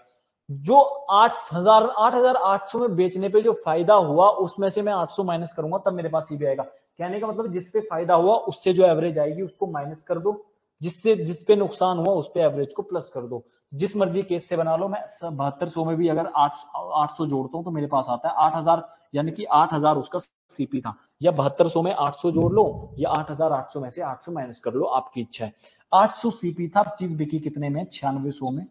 जो 8,800 में बेचने पे जो फायदा हुआ उसमें से मैं 800 माइनस करूंगा तब मेरे पास सीपी आएगा। कहने का मतलब जिसपे फायदा हुआ उससे जो एवरेज आएगी उसको माइनस कर दो, जिसपे नुकसान हुआ उस पे एवरेज को प्लस कर दो। जिस मर्जी केस से बना लो। मैं 7200 में भी अगर 800 जोड़ता हूं तो मेरे पास आता है 8,000, यानी कि 8,000 उसका सीपी था। या 7200 में 800 जोड़ लो या 8,800 में से 800 माइनस कर लो, आपकी इच्छा है। 800 सीपी था, चीज बिकी कितने में, 9600 में।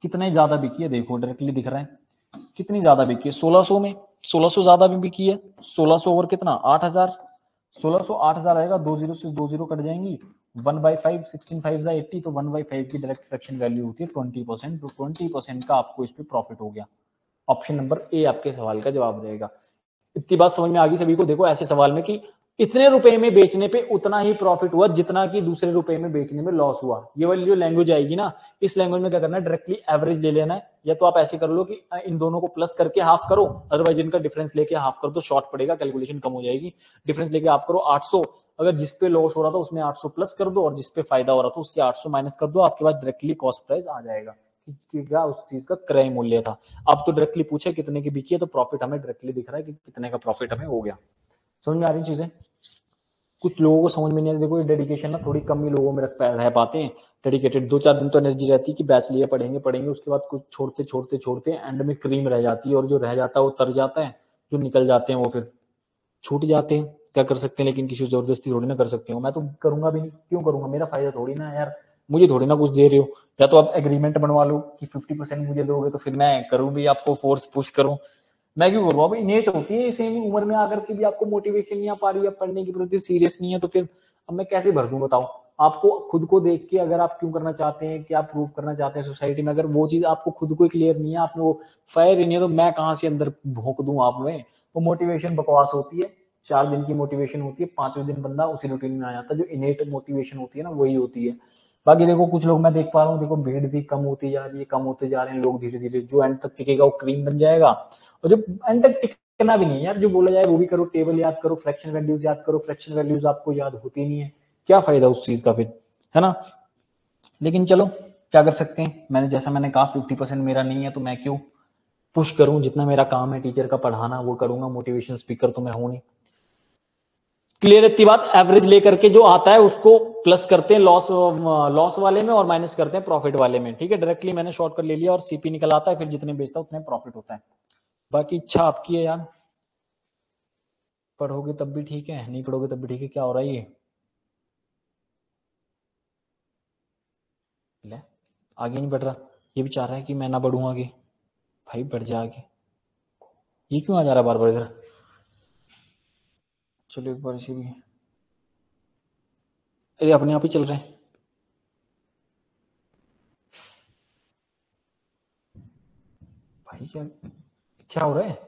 कितने ज्यादा बिकी है देखो, डायरेक्टली दिख रहा है। कितनी ज्यादा बिकी है 1600 में, 1600 ज्यादा भी बिकी है। 1600 ओवर कितना 8000, 1600 8000 आएगा, 20 से 20 कट जाएंगी, 1/5 16 5 80, तो 1/5 की डायरेक्ट फ्रैक्शन वैल्यू होती है 20%, तो 20% का आपको इस पे प्रॉफिट हो गया। ऑप्शन नंबर ए आपके सवाल का जवाब रहेगा। इतनी बात समझ में आ गई सभी को। देखो ऐसे सवाल में कि इतने रुपए में बेचने पे उतना ही प्रॉफिट हुआ जितना कि दूसरे रुपए में बेचने में लॉस हुआ, ये वाली जो लैंग्वेज आएगी ना, इस लैंग्वेज में क्या करना है, डायरेक्टली एवरेज ले लेना है, या तो आप ऐसे कर लो कि इन दोनों को प्लस करके हाफ करो, अदरवाइज इनका डिफरेंस लेके हाफ कर दो, शॉर्ट पड़ेगा, कैलकुलेशन कम हो जाएगी। डिफरेंस लेके हाफ करो 800, अगर जिसपे लॉस हो रहा था उसमें 800 प्लस कर दो, और जिसपे फायदा हो रहा था उससे 800 माइनस कर दो, आपके पास डायरेक्टली कॉस्ट प्राइस आ जाएगा कि क्या उस चीज का क्रय मूल्य था। अब तो डायरेक्टली पूछे कितने की बिकी है, तो प्रॉफिट हमें डायरेक्टली दिख रहा है कि कितने का प्रॉफिट हमें हो गया। समझ में आ रही चीजें? कुछ लोगों को समझ में नहीं आता। देखो ये डेडिकेशन ना थोड़ी कम ही लोगों में रह पाते हैं डेडिकेटेड। 2-4 दिन तो एनर्जी रहती है कि बैच लिए पढ़ेंगे, उसके बाद कुछ छोड़ते एंड में क्रीम रह जाती है, और जो रह जाता है वो तर जाता है, जो निकल जाते हैं वो फिर छूट जाते हैं। क्या कर सकते हैं, लेकिन किसी जबरदस्ती थोड़ी ना कर सकते हो। मैं तो करूंगा भी नहीं, क्यों करूंगा, मेरा फायदा थोड़ी ना यार, मुझे थोड़ी ना कुछ दे रहे हो। या तो आप एग्रीमेंट बनवा लो कि 50% मुझे दोगे, तो फिर मैं करूं भी, आपको फोर्स पुश करूं। मैं क्यों करूँ, अब इनेट होती है सेम उम्र में आकर के भी आपको मोटिवेशन नहीं आ पा रही है, पढ़ने के प्रति सीरियस नहीं है, तो फिर अब मैं कैसे भर दूं बताओ। आपको खुद को देख के अगर आप क्यों करना चाहते हैं, क्या प्रूव करना चाहते हैं सोसाइटी में, अगर वो चीज आपको खुद को क्लियर नहीं है, आपने वो फायर ही नहीं है, तो मैं कहाँ से अंदर भोंक दूं आप में। वो मोटिवेशन बकवास होती है, 4 दिन की मोटिवेशन होती है, 5वें दिन बंदा उसी रूटीन में आ जाता है। जो इनेट मोटिवेशन होती है ना, वही होती है। बाकी देखो कुछ लोग मैं देख पा रहा हूँ, देखो भीड़ भी कम होती जा रही है, कम होते जा रहे हैं लोग धीरे धीरे। जो एंड तक टिकेगा वो क्रीम बन जाएगा, और जो एंड तक टिकना भी नहीं है यार, जो बोला जाए वो भी करो, टेबल याद करो, फ्रैक्शन वैल्यूज याद करो, फ्रैक्शन वैल्यूज आपको याद होती नहीं है, क्या फायदा उस चीज का फिर, है ना। लेकिन चलो क्या कर सकते हैं, मैंने कहा 50% मेरा नहीं है, तो मैं क्यों पुश करूं, जितना मेरा काम है टीचर का पढ़ाना वो करूंगा, मोटिवेशन स्पीकर तो मैं हूं नहीं। क्लियर इतनी बात। एवरेज लेकर के जो आता है उसको प्लस करते हैं लॉस वाले में, और माइनस करते हैं प्रॉफिट वाले में, ठीक है। डायरेक्टली मैंने शॉर्टकट ले लिया और सीपी निकल आता है, फिर जितने बेचता है उतने प्रॉफिट होता है। बाकी इच्छा आपकी है यार, पढ़ोगे तब भी ठीक है, नहीं पढ़ोगे तब भी ठीक है। क्या हो रहा है ये, ले आगे नहीं बढ़ रहा, ये भी चाह रहा है कि मैं ना बढ़ूं आगे। भाई बढ़ जा आगे, ये क्यों आ जा रहा है बार बार इधर। चलो एक बार इसे भी, अरे अपने आप ही चल रहे हैं भाई। क्या क्या हो रहा है,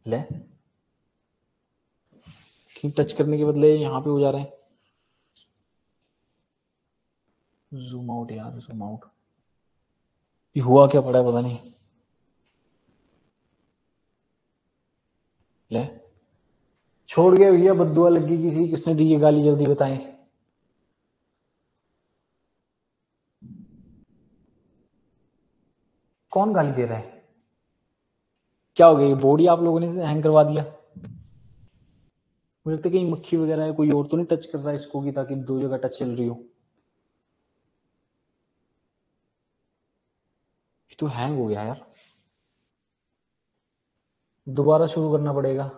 ले टच करने के बदले यहाँ पे हो जा रहे हैं। जूम आउट यार, जूम आउट। ये हुआ क्या पड़ा है पता नहीं। ले छोड़ गया भैया, बद्दुआ लगी किसी, किसने दी ये गाली, जल्दी बताएं। कौन गाली दे रहा है, क्या हो गया, ये बोर्ड ही आप लोगों ने हैंग करवा दिया। मुझे लगता है कहीं मक्खी वगैरह है, कोई और तो नहीं टच कर रहा है इसको कि ताकि 2 जगह टच चल रही हो। ये तो हैंग हो गया यार, दोबारा शुरू करना पड़ेगा।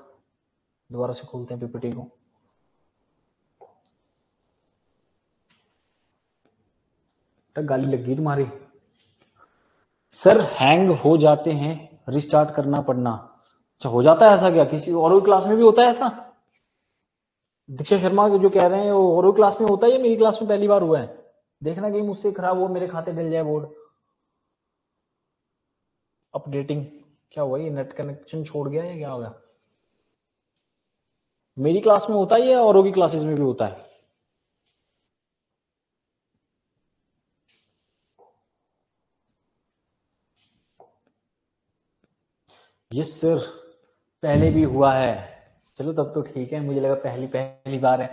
दोबारा से खोलते हैं पीपीटी को। गाली लगी तुम्हारी। सर हैंग हो जाते हैं, रिस्टार्ट करना पड़ना। अच्छा हो जाता है ऐसा, क्या किसी और क्लास में भी होता है ऐसा। दीक्षा शर्मा जो कह रहे हैं वो और क्लास में होता है या मेरी क्लास में पहली बार हुआ है। देखना कहीं मुझसे खराब हो, मेरे खाते डल जाए बोर्ड। अपडेटिंग क्या हुआ, ये नेट कनेक्शन छोड़ गया या क्या हो गया। मेरी क्लास में होता है या औरों की क्लासेस में भी होता है। यस सर, पहले भी हुआ है। चलो तब तो ठीक है, मुझे लगा पहली पहली बार है।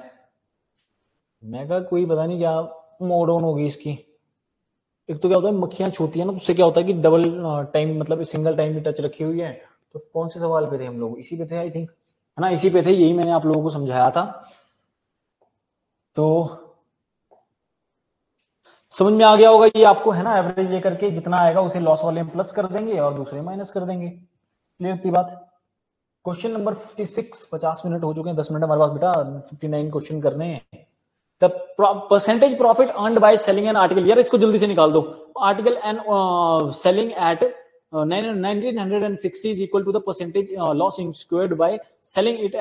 मैं कहा कोई पता नहीं क्या मोड ऑन होगी इसकी। एक तो क्या होता है मक्खियां छूती है ना, तो उससे क्या होता है कि डबल टाइम मतलब सिंगल टाइम भी टच रखी हुई है। तो कौन से सवाल पे थे हम लोग, इसी पे थे आई थिंक, है ना, इसी पे थे, यही मैंने आप लोगों को समझाया था। तो समझ में आ गया होगा ये आपको, है ना। एवरेज लेकर के जितना आएगा उसे लॉस वाले में प्लस कर देंगे और दूसरे माइनस कर देंगे। क्लियर थी बात। क्वेश्चन नंबर 56, 50 मिनट हो चुके हैं, 10 मिनट हमारे पास बेटा, 59 क्वेश्चन करने हैं। The percentage profit earned by selling an article, यार इसको जल्दी से निकाल दो। Article and selling at 1960 is equal to the percentage loss incurred by selling it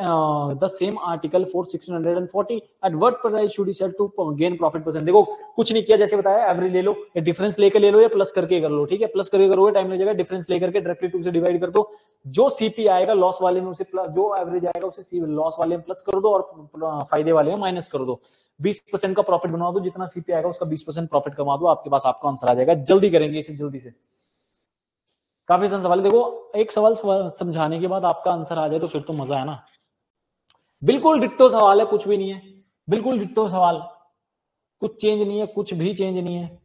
the same article for 1640. At what price should he sell to gain profit percent? देखो कुछ नहीं किया, जैसे बताया एवरेज ले लो, या डिफरेंस लेके ले लो, या प्लस करके कर लो, ठीक है। प्लस करके करोगे टाइम लग जाएगा, डिफरेंस लेकर के डायरेक्टली 2 से डिवाइड कर दो, जो सीपी आएगा लॉस वाले में उसे जो एवरेज आएगा उसे लॉस वाले में प्लस कर दो और फायदे वाले में माइनस कर दो। 20% का प्रॉफिट बनवा दो, जितना सीपी आएगा उसका 20% प्रॉफिट कमा दो, आपके पास आपका आंसर आ जाएगा। जल्दी करेंगे इसे, जल्दी से। काफी आसान सवाल है। देखो एक सवाल समझाने के बाद आपका आंसर आ जाए तो फिर तो मजा है ना। बिल्कुल डिट्टो सवाल है, कुछ भी नहीं है, बिल्कुल डिट्टो सवाल, कुछ चेंज नहीं है, कुछ भी चेंज नहीं है।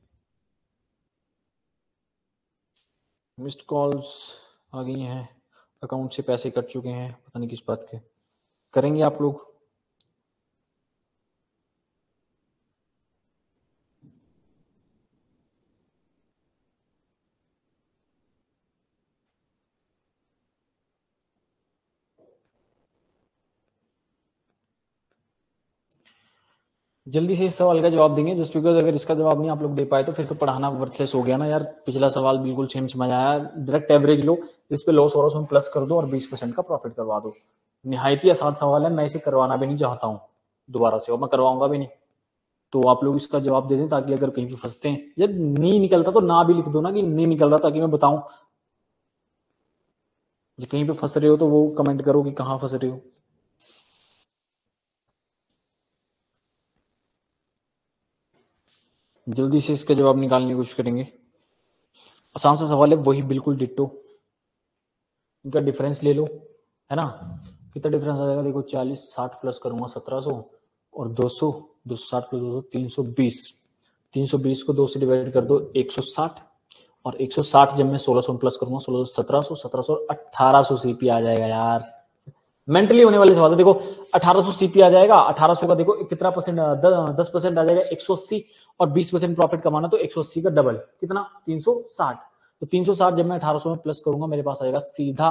मिस्ड कॉल्स आ गई हैं, अकाउंट से पैसे कट चुके हैं, पता नहीं किस बात के। करेंगे आप लोग? जल्दी से इस सवाल का जवाब देंगे, जस्ट बिकॉज अगर इसका जवाब नहीं आप लोग दे पाए तो फिर तो पढ़ाना वर्थलेस हो गया ना यार। पिछला सवाल बिल्कुल सेम समझ आया। डायरेक्ट एवरेज लो, इस पे लॉस हो रहा है उसमें प्लस कर दो और 20% का प्रॉफिट करवा दो। निहायत ही आसान सवाल है, मैं इसे करवाना भी नहीं चाहता हूँ दोबारा से, और मैं करवाऊंगा भी नहीं। तो आप लोग इसका जवाब दे दें ताकि अगर कहीं पे फंसते हैं या नहीं निकलता तो ना भी लिख दो ना कि नहीं निकल रहा, ताकि मैं बताऊं। कहीं पे फंस रहे हो तो वो कमेंट करो कि कहाँ फंस रहे हो। जल्दी से इसका जवाब निकालने की कोशिश करेंगे। आसान सा सवाल है, वही बिल्कुल डिट्टो। इनका डिफरेंस ले लो, है ना। कितना डिफरेंस आ जाएगा देखो, 40 60 प्लस करूंगा 1700 और 200, 260 प्लस 200 320। 320 को 2 से डिवाइड कर दो 160, और 160 जब मैं 1600 प्लस करूंगा 1600 1700 1700 1800 सीपी आ जाएगा यार। मेंटली होने वाले सवाल है। देखो 1800 सीपी आ जाएगा, 1800 का देखो कितना परसेंट, 10% आ जाएगा 180, और 20% प्रॉफिट कमाना तो 180 का डबल कितना 360। तो 360 जब मैं 1800 में प्लस करूंगा मेरे पास आएगा सीधा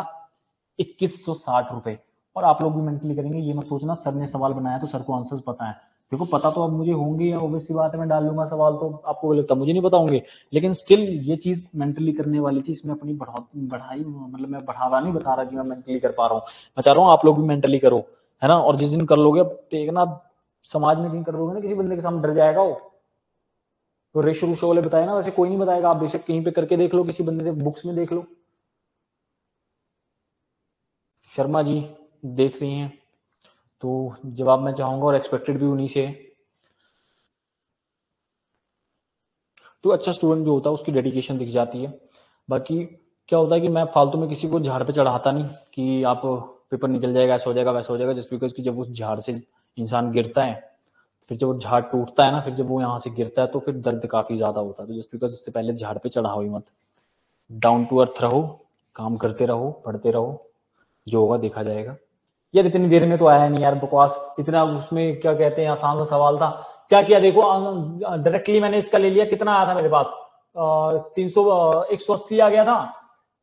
2160 रुपए। और आप लोग भी मेंटली करेंगे, ये मत सोचना सर ने सवाल बनाया तो सर को आंसर्स पता है। देखो पता तो अब मुझे होंगे, या ऑब्वियस सी बात है मैं डाल लूंगा सवाल तो आपको लगता मुझे नहीं पता होंगे, लेकिन स्टिल ये चीज मेंटली करने वाली थी। इसमें अपनी बढ़ाई, मतलब मैं बढ़ावा नहीं बता रहा कि मैं मेंटली कर पा रहा हूँ, मैं चाह रहा हूँ आप लोग भी मेंटली करो, है ना। और जिस दिन कर लोगे अब देखना, समाज में कहीं कर लोगे ना, किसी बंदे के सामने डर जाएगा वो। तो रेशो रूशो वाले बताए ना, वैसे कोई नहीं बताएगा, आप बेशक कहीं पे करके देख लो, किसी बंदे से बुक्स में देख लो। शर्मा जी देख रही हैं तो जवाब मैं चाहूंगा, और एक्सपेक्टेड भी उन्हीं से। तो अच्छा स्टूडेंट जो होता है उसकी डेडिकेशन दिख जाती है। बाकी क्या होता है कि मैं फालतू में किसी को झाड़ पे चढ़ाता नहीं कि आप पेपर निकल जाएगा, ऐसा हो जाएगा वैसा हो जाएगा, जस्ट बिकॉज कि जब उस झाड़ से इंसान गिरता है, फिर जब वो झाड़ टूटता है ना, फिर जब वो यहाँ से गिरता है तो फिर दर्द काफी ज्यादा होता है। तो जस्ट बिकॉज उससे पहले झाड़ पे चढ़ाओ ही मत, डाउन टू अर्थ रहो, काम करते रहो, पढ़ते रहो, जो होगा देखा जाएगा। यार इतनी देर में तो आया नहीं यार, बकवास इतना। उसमें क्या कहते हैं, आसान सा सवाल था, क्या किया देखो, डायरेक्टली मैंने इसका ले लिया, कितना आया था मेरे पास 300 180 आ गया था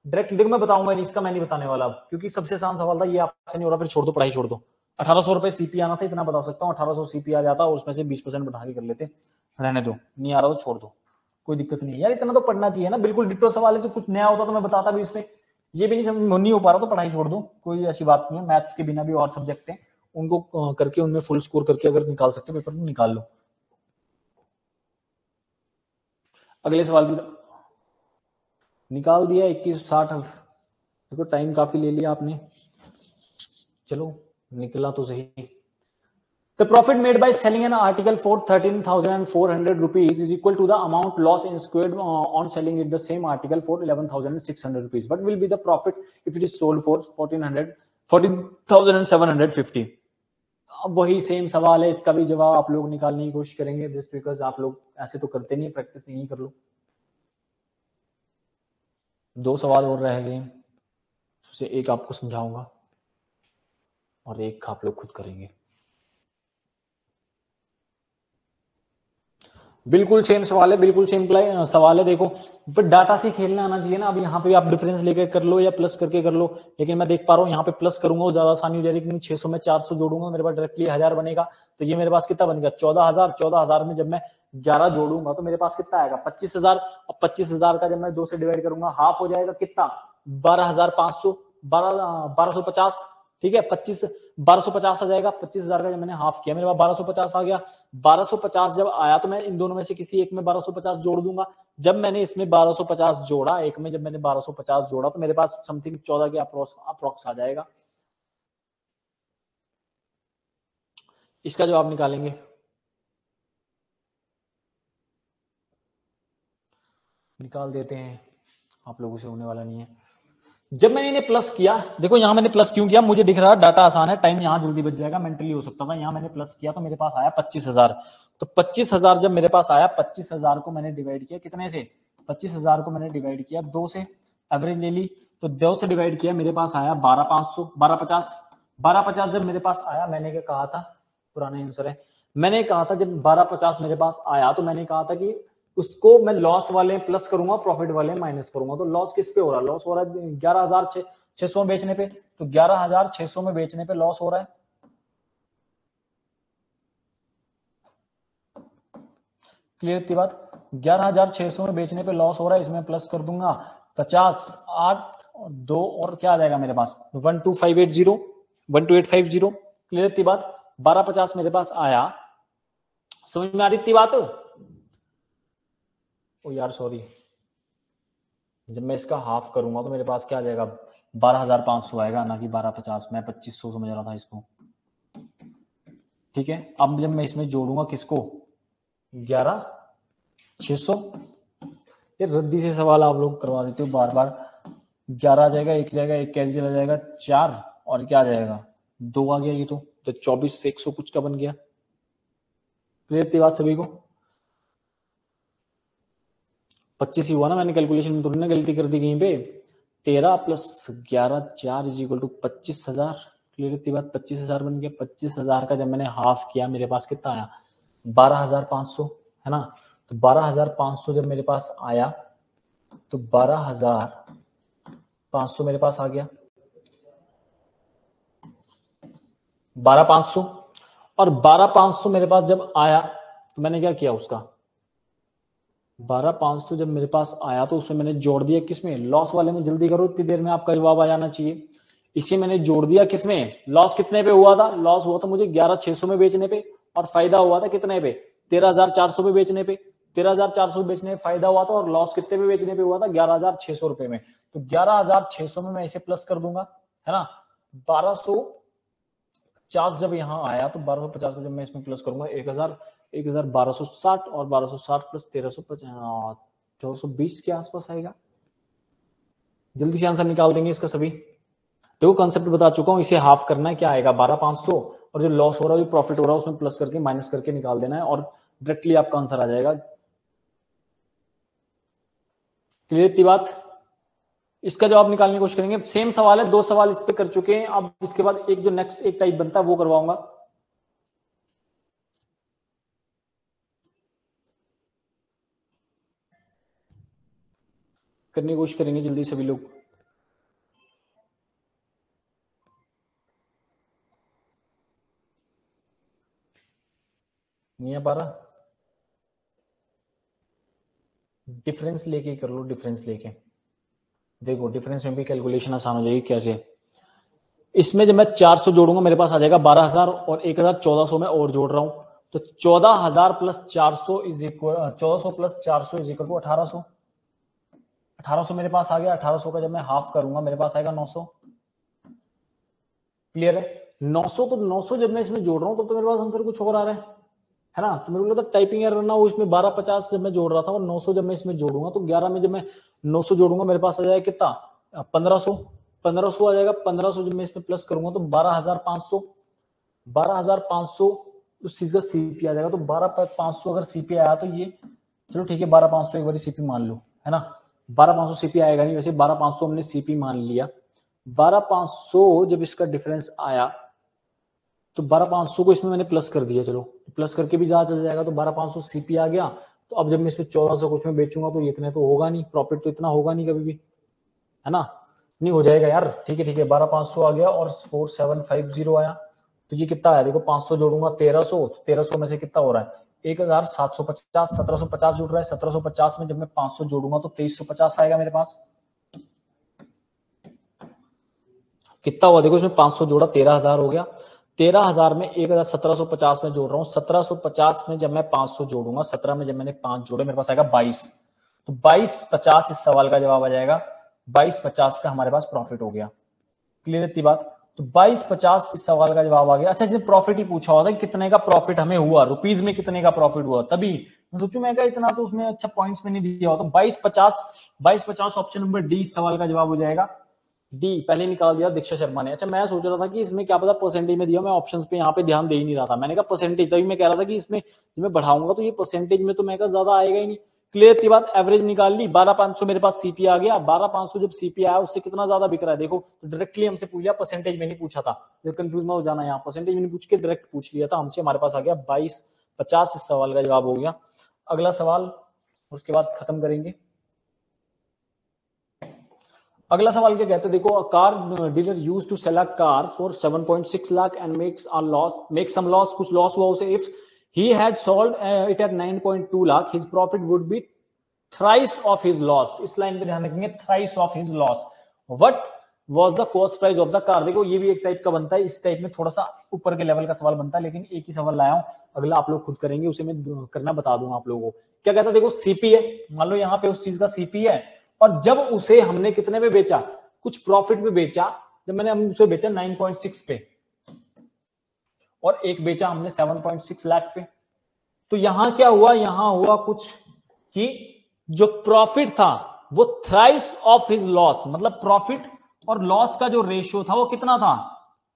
डायरेक्ट। देखो मैं बताऊंगा नहीं, इसका मैं नहीं बताने वाला अब, क्योंकि सबसे आसान सवाल था ये, आपसे नहीं हो रहा, फिर छोड़ दो, पढ़ाई छोड़ दो। 1800 रुपए सीपी आना था, इतना बता सकता हूँ। 1800 सीपी आ जाता और उसमें से 20% बढ़ा के कर लेते, रहने दो, नहीं आ रहा तो छोड़ दो, कोई दिक्कत नहीं है यार। इतना तो पढ़ना चाहिए ना, बिल्कुल डिट्टो सवाल है, तो कुछ नया होता तो मैं बताता भी इसमें। ये भी नहीं हो पा रहा तो पढ़ाई छोड़ दो, कोई ऐसी बात नहीं है। मैथ्स के बिना भी और सब्जेक्ट हैं, उनको करके उनमें फुल स्कोर करके अगर निकाल सकते पेपर में निकाल लो। अगले सवाल भी निकाल दिया 2160। देखो टाइम काफी ले लिया आपने, चलो निकला तो सही। The profit made by selling an article for 13,400 rupees is equal to the amount loss incurred on selling it the same article for 11,600 rupees. What will be the profit if it is sold for 14,750? अब वही same सवाल है, इसका भी जवाब आप लोग निकालने की कोशिश करेंगे, जस्ट बिकॉज आप लोग ऐसे तो करते नहीं, प्रैक्टिस यही कर लो। 2 सवाल और रह गए, उससे एक आपको समझाऊंगा और एक आप लोग खुद करेंगे। बिल्कुल सेम सवाल है, बिल्कुल सेम सवाल है। देखो पर डाटा से खेलना आना चाहिए ना। अब यहाँ पे आप डिफरेंस लेकर कर लो या प्लस करके कर लो, लेकिन मैं देख पा रहा हूँ यहाँ पे प्लस करूंगा वो ज्यादा आसानी हो जाएगी, क्योंकि 600 में 400 जोड़ूंगा मेरे पास डायरेक्टली 1000 बनेगा। तो ये मेरे पास कितना बनेगा 14,000। 14,000 में जब मैं 11 जोड़ूंगा तो मेरे पास कितना आएगा 25,000। और 25,000 का जब मैं 2 से डिवाइड करूंगा हाफ हो जाएगा कितना 12,500 1250। ठीक है 1250 आ जाएगा। 25,000 का जब मैंने हाफ किया मेरे पास 1250 आ गया। 1250 जब आया तो मैं इन दोनों में से किसी एक में 1250 जोड़ दूंगा। जब मैंने इसमें 1250 जोड़ा एक में, जब मैंने 1250 जोड़ा तो मेरे पास समथिंग 14 के अप्रोक्स आ जाएगा। इसका जवाब निकालेंगे। निकाल देते हैं, आप लोगों से होने वाला नहीं है। जब मैंने इन्हें प्लस किया, देखो यहां मैंने प्लस क्यों किया, मुझे दिख रहा है डाटा आसान है, टाइम यहां जल्दी बच जाएगा, मेंटली हो सकता था। यहां मैंने प्लस किया तो मेरे पास आया 25,000। तो 25,000 जब मेरे पास आया, 25,000 को मैंने डिवाइड किया कितने से, 25,000 को मैंने डिवाइड किया 2 से, एवरेज ले ली तो 2 से डिवाइड किया, मेरे पास आया 12,500 1250। 1250 जब मेरे पास आया, मैंने क्या कहा था, पुराना आंसर है, मैंने कहा था जब 1250 मेरे पास आया तो मैंने कहा था कि उसको मैं लॉस वाले प्लस करूंगा, प्रॉफिट वाले माइनस करूंगा। तो लॉस किस पे हो रहा है, लॉस हो रहा है 11,600 में बेचने पे। तो 11,600 में बेचने पे लॉस हो रहा है। क्लियर थी बात, 11,600 में बेचने पे लॉस हो रहा है। इसमें प्लस कर दूंगा 50, 8 और 2 और क्या आ जाएगा मेरे पास 12,580 12,850। क्लियर थी बात, 1250 मेरे पास आया। समझ में आ रही थी बात। ओ यार सॉरी, जब मैं इसका हाफ करूंगा तो मेरे पास क्या आ जाएगा 12,500 आएगा, ना कि 1250। मैं 2500 समझ रहा था इसको। ठीक है, अब जब मैं इसमें जोड़ूंगा किसको 11,600, ये रद्दी से सवाल आप लोग करवा देते हो बार बार। 11 आ जाएगा, एक जाएगा, एक कैरी चला जाएगा 4 और क्या आ जाएगा 2 आ गया। ये तो 24 से 100 कुछ का बन गया। क्लियर थी बात सभी को, 25 ही हुआ ना, मैंने कैलकुलेशन में थोड़ी ना गलती कर दी कहीं पे। 13 plus 11 4 is equal to 25,000। Clear थी बात, 25,000 बन गया। 25,000 का जब मैंने हाफ किया मेरे पास कितना आया 12,500, है ना। तो 12,500 जब मेरे पास आया तो 12,500 मेरे पास आ गया, 12,500। और 12,500 मेरे पास जब आया तो मैंने क्या किया, उसका 12,500 जब मेरे पास आया तो उसमें मैंने जोड़ दिया किसमें, लॉस वाले में। जल्दी करो, इतनी देर में आपका जवाब आ जाना चाहिए। इसे मैंने जोड़ दिया किसमें, लॉस कितने पे हुआ था, लॉस हुआ था मुझे 11,600 में बेचने पे, और फायदा हुआ था कितने पे 13,400 में बेचने पे। 13,400 बेचने में फायदा हुआ था, और लॉस कितने पे बेचने पे हुआ था 11,600 रुपए में। तो 11,600 में मैं इसे प्लस कर दूंगा, है ना। 1250 जब यहाँ आया तो 1250 को जब मैं इसमें प्लस करूंगा 1,1260 और 1260 प्लस 1350 1420 के आसपास आएगा। जल्दी से आंसर निकाल देंगे इसका सभी। देखो कॉन्सेप्ट बता चुका हूं, इसे हाफ करना है, क्या आएगा 12,500, और जो लॉस हो रहा है जो प्रॉफिट हो रहा है उसमें प्लस करके माइनस करके निकाल देना है, और डायरेक्टली आपका आंसर आ जाएगा। क्लियर थी बात, इसका जवाब निकालने की कोशिश करेंगे। सेम सवाल है, 2 सवाल इस पे कर चुके हैं। अब इसके बाद एक जो नेक्स्ट एक टाइप बनता है वो करवाऊंगा। करने की कोशिश करेंगे जल्दी सभी लोग। नहीं आ पा रहा, डिफरेंस लेके कर लो, डिफरेंस लेके देखो, डिफरेंस में भी कैलकुलेशन आसान हो जाएगी। कैसे, इसमें जब मैं 400 जोड़ूंगा मेरे पास आ जाएगा 12,000, और 1,1400 में और जोड़ रहा हूं तो 14,000 plus 400 is equal 1400 plus 400 is equal to 1800। 1800 मेरे पास आ गया। 1800 का जब मैं हाफ करूंगा मेरे पास आएगा 900। क्लियर है, 900 तो 900 जब मैं इसमें जोड़ रहा हूं तो मेरे पास आंसर कुछ और आ रहा है ना। तो मेरे को लगता टाइपिंग एरर ना हो इसमें। 1250 जब मैं जोड़ रहा था और 900 जब मैं इसमें जोड़ूंगा तो 11 में जब मैं 900 जोड़ूंगा मेरे पास आ जाएगा कितना 1500। 1500 आ जाएगा। 1500 जब मैं इसमें प्लस करूंगा तो 12,500। 12,500 उस चीज का सीपी आ जाएगा। तो 12,500 अगर सीपी आया तो ये, चलो ठीक है 12,500 एक बार सीपी मान लो, है ना। 12,500 सीपी आएगा नहीं वैसे, 12,500 हमने सीपी मान लिया। 12,500 जब इसका डिफरेंस आया तो 12,500 को इसमें मैंने प्लस कर दिया। चलो प्लस करके भी ज्यादा चल जाएगा। तो 12,500 सीपी आ गया। तो अब जब मैं इसमें 1400 कुछ में बेचूंगा तो इतने तो होगा नहीं, प्रॉफिट तो इतना होगा नहीं कभी भी, है ना। नहीं हो जाएगा यार, ठीक है ठीक है। 12,500 आ गया और 4,750 आया। तो ये कितना आया देखो, 500 जोड़ूंगा 1,300, तो 1,300 में से कितना हो रहा है 1750, 1750 जुड़ रहा है। 1750 में जब मैं 500 जोड़ूंगा तो 2350 आएगा मेरे पास। कितना हुआ देखो, इसमें 500 जोड़ा 13,000 हो गया। 13,000 में 1750 में जोड़ रहा हूं। 1750 में जब मैं 500 जोड़ूंगा, 17 में जब मैंने 5 जोड़े, मेरे पास आएगा 22। तो 2250 इस सवाल का जवाब आ जाएगा। 2250 का हमारे पास प्रॉफिट हो गया। क्लियर इतनी बात? तो 2250 इस सवाल का जवाब आ गया। अच्छा, इसमें प्रॉफिट ही पूछा होता है कितने का प्रॉफिट हमें हुआ, रुपीज में कितने का प्रॉफिट हुआ, तभी मैं सोचू मैं इतना तो उसमें अच्छा पॉइंट्स में नहीं दिया हो। तो 2250 ऑप्शन नंबर डी इस सवाल का जवाब हो जाएगा। डी पहले निकाल दिया दीक्षा शर्मा ने। अच्छा, मैं सोच रहा था कि इसमें क्या पता परसेंटेज में दिया, मैं ऑप्शंस पे यहाँ पे ध्यान दे ही नहीं रहा था। मैंने कहा परसेंटेज, तभी मैं कह रहा था कि इसमें जब मैं बढ़ाऊंगा तो ये परसेंटेज में तो मैं कहा ज्यादा आएगा ही नहीं। क्लियर थी बात? एवरेज निकाल ली, 12,500 मेरे पास सीपी आ गया। 12,500 जब सीपी आया उससे कितना ज्यादा बिक रहा है देखो, तो डायरेक्टली हमसे पूछ लिया, परसेंटेज में नहीं पूछा था। जब कंफ्यूज में हो जाना, यहाँ परसेंटेज में नहीं पूछ के डायरेक्ट पूछ लिया था हमसे, हमारे पास आ गया 2250 इस सवाल का जवाब हो गया। अगला सवाल, उसके बाद खत्म करेंगे। अगला सवाल क्या कहते हैं देखो, a car dealer used to sell a car for 7.6 lakh and make some loss, कुछ लॉस हुआ उसे। If he had sold it at 9.2 lakh, his profit would be thrice of his loss. इस लाइन पे ध्यान रखेंगे, thrice of his loss. What was the cost price of the car. देखो ये भी एक टाइप का बनता है, इस टाइप में थोड़ा सा ऊपर के लेवल का सवाल बनता है, लेकिन एक ही सवाल लाया हूं, अगला आप लोग खुद करेंगे, उसे मैं करना बता दूंगा आप लोगों को। क्या कहता है देखो, सीपी है, मान लो यहाँ पे उस चीज का सीपी है, और जब उसे हमने कितने पे बेचा, कुछ प्रॉफिट पे बेचा। जब मैंने उसे बेचा 9.6 पे, और एक बेचा हमने 7.6 लाख पे, तो यहां क्या हुआ, यहां हुआ कुछ कि जो प्रॉफिट था वो थ्राइस ऑफ हिज लॉस, मतलब प्रॉफिट और लॉस का जो रेशियो था वो कितना था,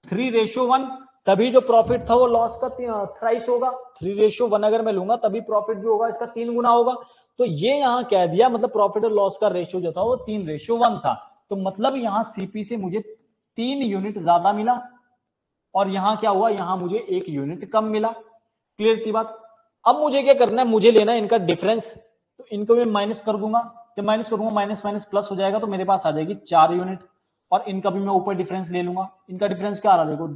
3:1। तभी जो प्रॉफिट था वो लॉस का थ्राइस होगा। 3:1 अगर मैं लूंगा तभी प्रॉफिट जो होगा इसका 3 गुना होगा। तो ये यहां कह दिया, मतलब प्रॉफिट और लॉस का रेशियो जो था वो 3:1 था। तो मतलब यहां सीपी से मुझे 3 यूनिट ज्यादा मिला, और यहां क्या हुआ, यहां मुझे 1 यूनिट कम मिला। क्लियर थी बात? अब मुझे क्या करना है, मुझे लेना है इनका डिफरेंस। तो इनको मैं माइनस कर दूंगा, जब माइनस करूंगा माइनस माइनस प्लस हो जाएगा, तो मेरे पास आ जाएगी 4 यूनिट। और इनका भी मैं ऊपर डिफरेंस ले लूंगा। इनका डिफरेंस क्या आ रहा है देखो,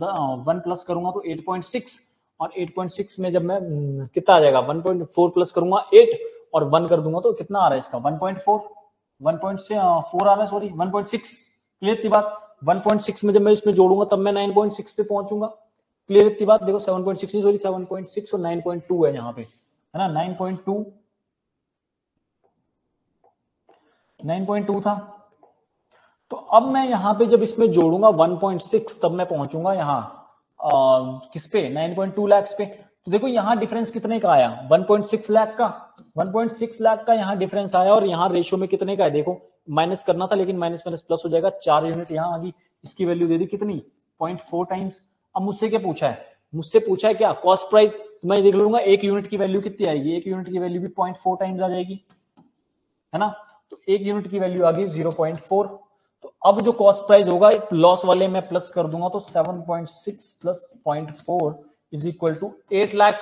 1 प्लस करूंगा तो 8.6, और 8.6 में जब मैं कितना आ जाएगा, 1.4 प्लस करूंगा 8, और 1 कर दूंगा तो कितना आ रहा है इसका 1.4, 1.4 आ रहा है, सॉरी 1.6। क्लियर थी बात? 1.6 में जब मैं इसमें जोड़ूंगा तब मैं 9.6 पे पहुंचूंगा। क्लियर इतनी बात? देखो 7.6 नहीं, सॉरी 7.6 और 9.2 है यहाँ पे, है ना, 9.2 था। तो अब मैं यहाँ पे जब इसमें जोड़ूंगा 1.6, तब मैं पहुंचूंगा यहाँ किस पे, 9.2 लाख पे। तो देखो यहाँ डिफरेंस कितने का आया, 1.6 लाख का, 1.6 लाख का यहाँ डिफरेंस आया। और यहाँ रेशियो में कितने का है देखो, माइनस करना था लेकिन माइनस माइनस प्लस हो जाएगा, 4 यूनिट यहाँ आ गई। इसकी वैल्यू दे दी कितनी, 0.4 टाइम्स। अब मुझसे क्या पूछा है, मुझसे पूछा है क्या, कॉस्ट प्राइस। तो मैं देख लूंगा 1 यूनिट की वैल्यू कितनी आएगी, 1 यूनिट की वैल्यू भी 0.4 टाइम्स आ जाएगी, है ना। तो 1 यूनिट की वैल्यू आ गई 0.4। तो अब जो कॉस्ट प्राइस होगा लॉस वाले में प्लस कर दूंगा, तो 7.6 plus 0.4 is equal to 8 lakh,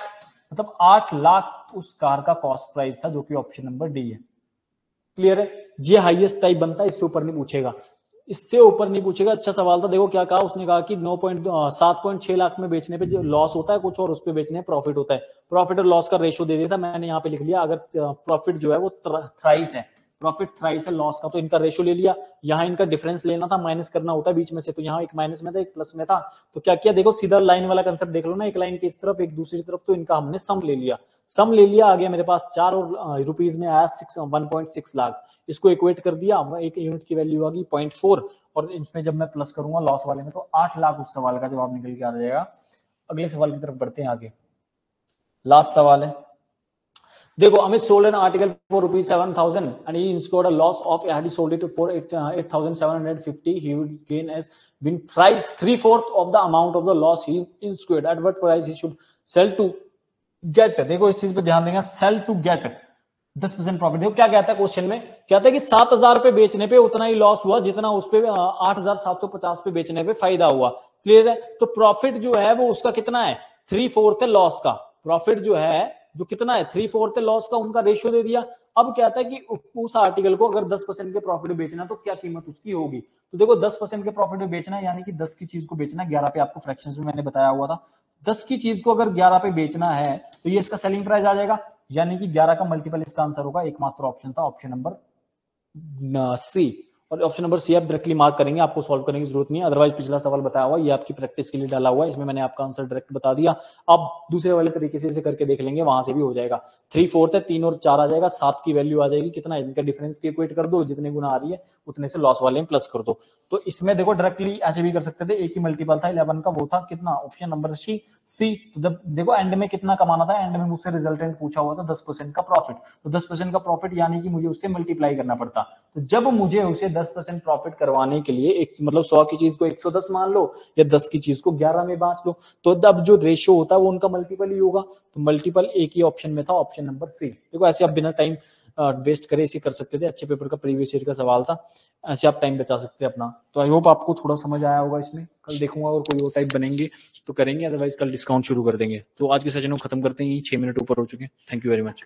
मतलब 8 लाख उस कार का कॉस्ट प्राइस था, जो कि ऑप्शन नंबर डी है। क्लियर है? ये हाईएस्ट टाइप बनता है, इससे ऊपर नहीं पूछेगा, इससे ऊपर नहीं पूछेगा। अच्छा सवाल था, देखो क्या कहा उसने, कहा कि 7.6 लाख में बेचने पे जो लॉस होता है कुछ, और उस पे बेचने प्रॉफिट होता है। प्रॉफिट और लॉस का रेशियो दे दिया था, मैंने यहाँ पे लिख लिया, अगर प्रॉफिट जो है वो थ्राइस है, प्रॉफिट थ्राइस है लॉस का, तो इनका रेशियो ले लिया। यहाँ इनका डिफरेंस लेना था, माइनस करना होता है बीच में से, तो यहाँ एक माइनस में था एक प्लस में था। तो क्या किया देखो, सीधा लाइन वाला कंसेप्ट देख लो ना, एक लाइन की इस तरफ एक दूसरी तरफ, तो इनका हमने सम ले लिया। सम ले लिया, आ गया मेरे पास 4, और रुपीज में आया 1.6 लाख। इसको इक्वेट कर दिया, 1 यूनिट की वैल्यू आ गई 0.4, और इसमें जब मैं प्लस करूंगा लॉस वाले में, तो 8 लाख उस सवाल का जवाब निकल के आ जाएगा। अगले सवाल की तरफ बढ़ते हैं आगे, लास्ट सवाल है। देखो, Amit sold an article for ₹7,000 and he incurred a loss of, had he sold it for 8,750, he would gain as been thrice 3/4 of the amount of the loss he incurred. At what price he should sell to get? देखो इस चीज पे ध्यान देंगे, sell to get 10% profit. देखो क्या कहता है क्वेश्चन में, कहता है कि 7,000 पे बेचने पे उतना ही लॉस हुआ जितना उस पे 8,750 पे बेचने पे फायदा हुआ। क्लियर है? तो प्रॉफिट जो है वो उसका कितना है, 3/4 है लॉस का। प्रॉफिट जो है जो कितना है 3/4 लॉस का उनका रेशियो दे दिया। अब क्या था कि उस आर्टिकल को अगर 10% के प्रॉफिट में बेचना तो क्या कीमत उसकी होगी। तो देखो 10% के प्रॉफिट में बेचना यानी कि 10 की चीज को बेचना, 11 पे आपको फ्रैक्शंस में मैंने बताया हुआ था, 10 की चीज को अगर 11 पे बेचना है तो ये इसका सेलिंग प्राइस आ जाएगा, यानी कि 11 का मल्टीपल इसका आंसर होगा। एकमात्र ऑप्शन था ऑप्शन नंबर सी। और ऑप्शन नंबर सी आप डायरेक्टली मार्क करेंगे, आपको सॉल्व करने की जरूरत नहीं है। अदरवाइज पिछला सवाल बताया हुआ, ये आपकी प्रैक्टिस के लिए डाला हुआ है, इसमें मैंने आपका आंसर डायरेक्ट बता दिया। आप दूसरे वाले तरीके से इसे करके देख लेंगे, वहां से भी हो जाएगा। 3/4 है, 3 और 4 आ जाएगा, 7 की वैल्यू आ जाएगी, कितना है इनका डिफरेंस की इक्वेट कर दो, जितने गुना आ रही है उतने से लॉस वाले में प्लस कर दो। तो इसमें देखो डायरेक्टली ऐसे भी कर सकते थे, एक ही मल्टीपल था 11 का, वो था कितना, ऑप्शन नंबर सी। तो जब देखो एंड में कितना कमाना था, एंड में मुझसे रिजल्टेंट पूछा हुआ था 10% का प्रॉफिट, तो 10% का प्रॉफिट यानी कि मुझे उससे मल्टीप्लाई करना पड़ता। तो जब मुझे उसे 10% प्रॉफिट करवाने के लिए एक मतलब 100 की चीज को 110 मान लो या 10 की चीज को 11 में बांट लो, तो अब जो रेशियो होता है वो उनका मल्टीपल ही होगा। तो मल्टीपल एक ही ऑप्शन में था, ऑप्शन नंबर सी। देखो ऐसे आप बिना टाइम वेस्ट करे इसे कर सकते थे, अच्छे पेपर का प्रीवियस ईयर का सवाल था, ऐसे आप टाइम बचा सकते हैं अपना। तो आई होप आपको थोड़ा समझ आया होगा इसमें। कल देखूंगा और कोई और टाइप बनेंगे तो करेंगे, अदरवाइज कल डिस्काउंट शुरू कर देंगे। तो आज के सेशन को खत्म करते हैं, 6 मिनट ऊपर हो चुके हैं। Thank you very much.